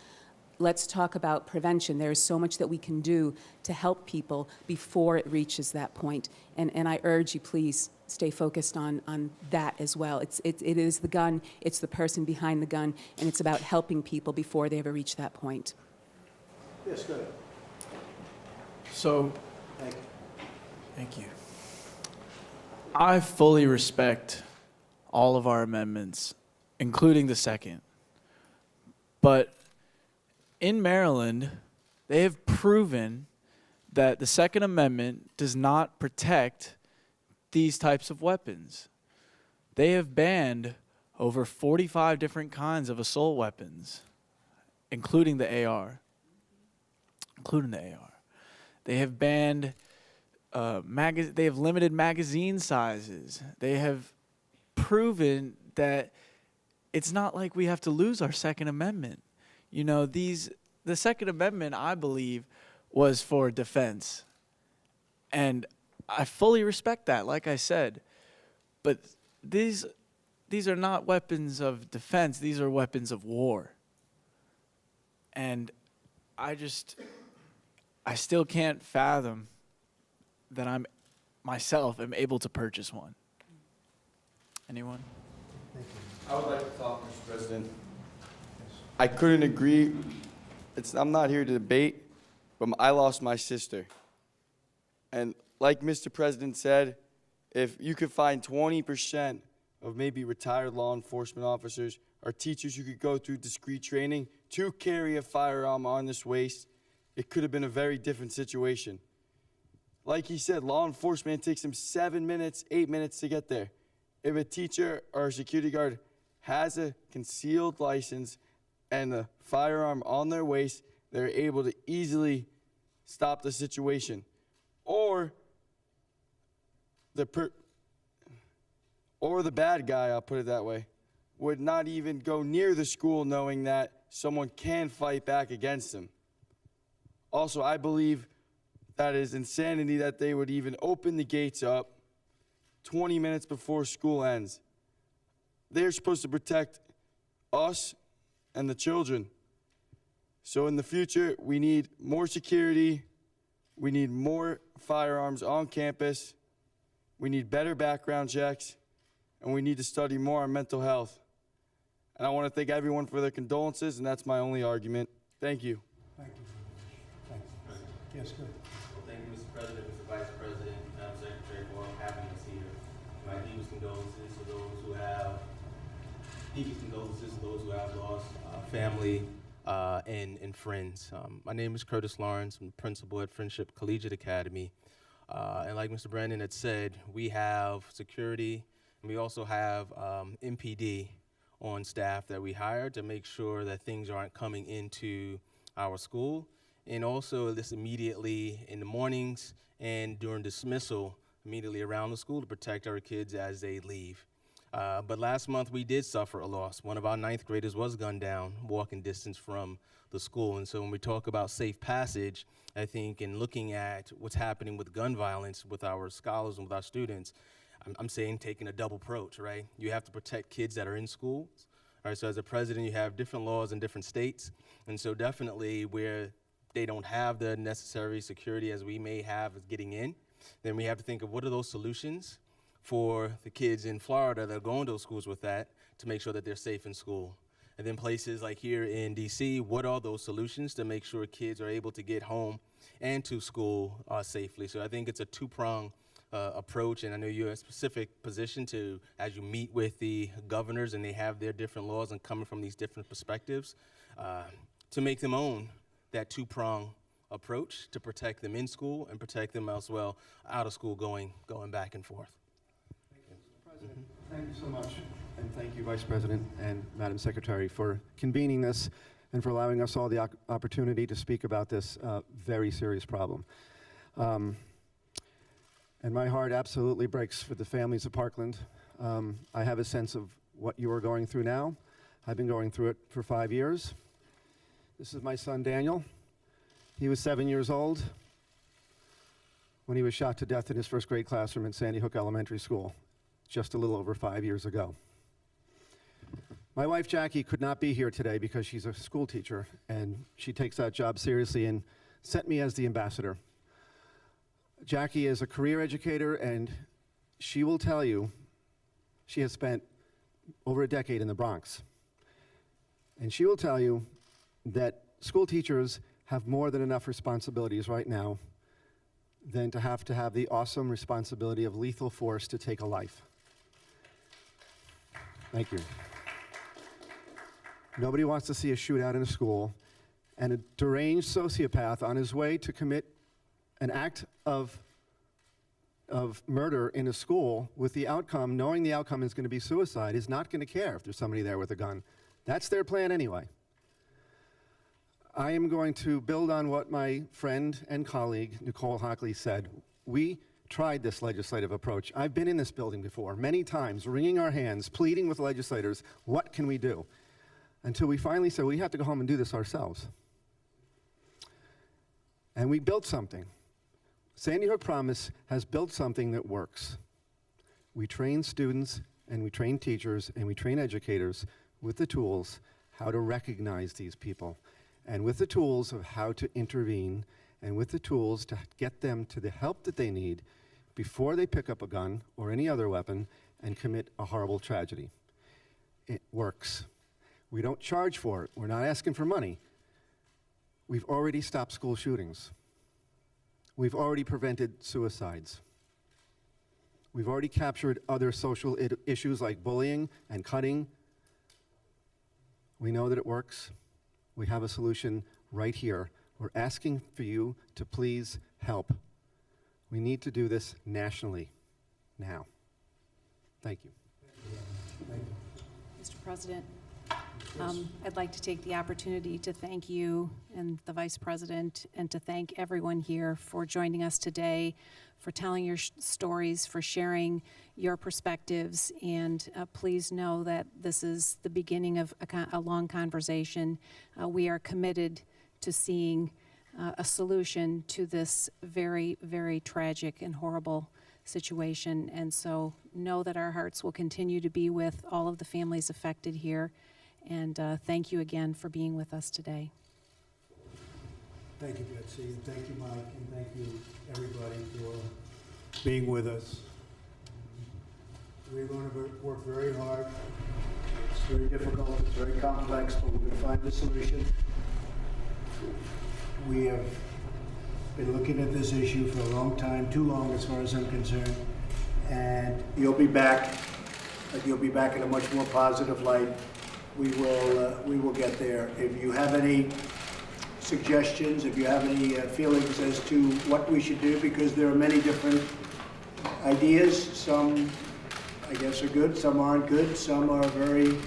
Let's talk about prevention. There is so much that we can do to help people before it reaches that point. And I urge you, please, stay focused on that as well. It is the gun, it's the person behind the gun, and it's about helping people before they ever reach that point. Yes, go ahead. So, Thank you. thank you. I fully respect all of our amendments, including the second. But in Maryland, they have proven that the Second Amendment does not protect these types of weapons. They have banned over 45 different kinds of assault weapons, including the AR. They have banned they have limited magazine sizes. They have proven that it's not like we have to lose our Second Amendment. You know, the Second Amendment, I believe, was for defense. And I fully respect that, like I said. But these are not weapons of defense. These are weapons of war. And I still can't fathom that I myself am able to purchase one. Anyone? I would like to talk, Mr. President. I couldn't agree. I'm not here to debate, but I lost my sister. And like Mr. President said, if you could find 20% of maybe retired law enforcement officers or teachers who could go through discrete training to carry a firearm on this waist, it could have been a very different situation. Like he said, law enforcement takes them 7 minutes, 8 minutes to get there. If a teacher or a security guard has a concealed license and a firearm on their waist, they're able to easily stop the situation. Or the bad guy, I'll put it that way, would not even go near the school knowing that someone can fight back against him. Also, I believe that is insanity that they would even open the gates up 20 minutes before school ends. They're supposed to protect us and the children. So in the future, we need more security. We need more firearms on campus. We need better background checks. And we need to study more on mental health. And I want to thank everyone for their condolences, and that's my only argument. Thank you. Thank you. Thank you. Yes, go ahead. Well, thank you, Mr. President, Mr. Vice President, Madam Secretary, for having us here. My deepest condolences to those who have lost family and friends. My name is Curtis Lawrence. I'm the principal at Friendship Collegiate Academy. And like Mr. Brandon had said, we have security, and we also have MPD on staff that we hired to make sure that things aren't coming into our school. And also this immediately in the mornings and during dismissal, immediately around the school to protect our kids as they leave. But last month we did suffer a loss. One of our 9th graders was gunned down, walking distance from the school. And so when we talk about safe passage, I think in looking at what's happening with gun violence with our scholars and with our students, I'm saying taking a double approach, right? You have to protect kids that are in schools. All right, so as a president, you have different laws in different states. And so definitely where they don't have the necessary security as we may have getting in, then we have to think of what are those solutions for the kids in Florida that are going to those schools with that to make sure that they're safe in school. And then places like here in DC, what are those solutions to make sure kids are able to get home and to school safely? So I think it's a two-pronged approach, and I know you're in a specific position to, as you meet with the governors and they have their different laws and coming from these different perspectives, to make them own that two-pronged approach to protect them in school and protect them as well out of school going back and forth. Thank you so much, and thank you, Vice President and Madam Secretary, for convening this and for allowing us all the opportunity to speak about this very serious problem. And my heart absolutely breaks for the families of Parkland. I have a sense of what you are going through now. I've been going through it for 5 years. This is my son, Daniel. He was 7 years old when he was shot to death in his first grade classroom in Sandy Hook Elementary School, just a little over 5 years ago. My wife, Jackie, could not be here today because she's a school teacher, and she takes that job seriously and sent me as the ambassador. Jackie is a career educator, and she will tell you she has spent over a decade in the Bronx. And she will tell you that school teachers have more than enough responsibilities right now than to have the awesome responsibility of lethal force to take a life. Thank you. Nobody wants to see a shootout in a school, and a deranged sociopath on his way to commit an act of murder in a school with the outcome, knowing the outcome is going to be suicide, is not going to care if there's somebody there with a gun. That's their plan anyway. I am going to build on what my friend and colleague, Nicole Hockley, said. We tried this legislative approach. I've been in this building before, many times, wringing our hands, pleading with legislators, what can we do? Until we finally said, we have to go home and do this ourselves. And we built something. Sandy Hook Promise has built something that works. We train students, and we train teachers, and we train educators with the tools how to recognize these people, and with the tools of how to intervene, and with the tools to get them to the help that they need before they pick up a gun or any other weapon and commit a horrible tragedy. It works. We don't charge for it. We're not asking for money. We've already stopped school shootings. We've already prevented suicides. We've already captured other social issues like bullying and cutting. We know that it works. We have a solution right here. We're asking for you to please help. We need to do this nationally, now. Thank you. Mr. President, I'd like to take the opportunity to thank you and the Vice President, and to thank everyone here for joining us today, for telling your stories, for sharing your perspectives, and please know that this is the beginning of a long conversation. We are committed to seeing a solution to this very, very tragic and horrible situation, and so know that our hearts will continue to be with all of the families affected here. And thank you again for being with us today. Thank you, Betsy, and thank you, Mike, and thank you, everybody, for being with us. We're going to work very hard. It's very difficult, it's very complex, but we're going to find a solution. We have been looking at this issue for a long time, too long as far as I'm concerned, and you'll be back, but you'll be back in a much more positive light. We will get there. If you have any suggestions, if you have any feelings as to what we should do, because there are many different ideas. Some, I guess, are good, some aren't good, some are very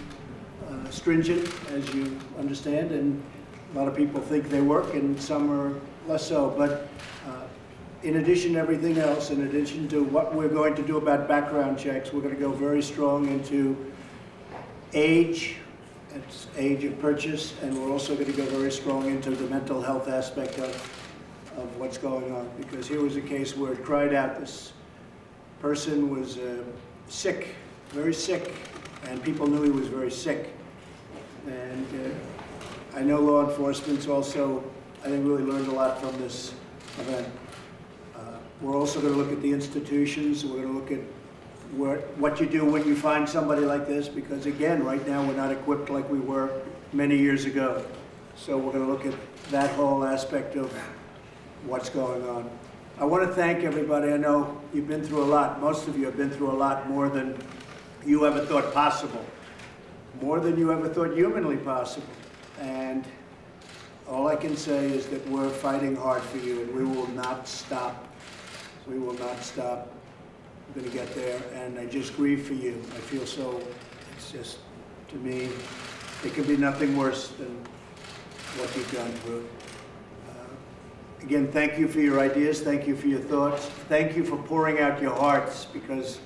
stringent, as you understand, and a lot of people think they work, and some are less so. But in addition to everything else, in addition to what we're going to do about background checks, we're going to go very strong into age. It's age of purchase, and we're also going to go very strong into the mental health aspect of what's going on, because here was a case where it cried out. This person was sick, very sick, and people knew he was very sick. And I know law enforcement's also, I think, really learned a lot from this event. We're also going to look at the institutions. We're going to look at what you do when you find somebody like this, because again, right now we're not equipped like we were many years ago. So we're going to look at that whole aspect of what's going on. I want to thank everybody. I know you've been through a lot. Most of you have been through a lot more than you ever thought possible, more than you ever thought humanly possible. And all I can say is that we're fighting hard for you, and we will not stop. We will not stop. We're going to get there, and I just grieve for you. I feel so, it's just, to me, it could be nothing worse than what you've gone through. Again, thank you for your ideas. Thank you for your thoughts. Thank you for pouring out your hearts, because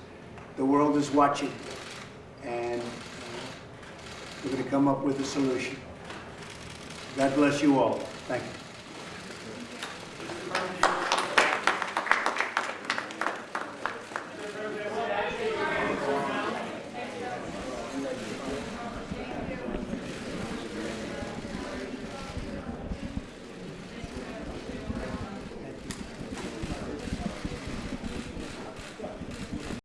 the world is watching, and we're going to come up with a solution. God bless you all. Thank you.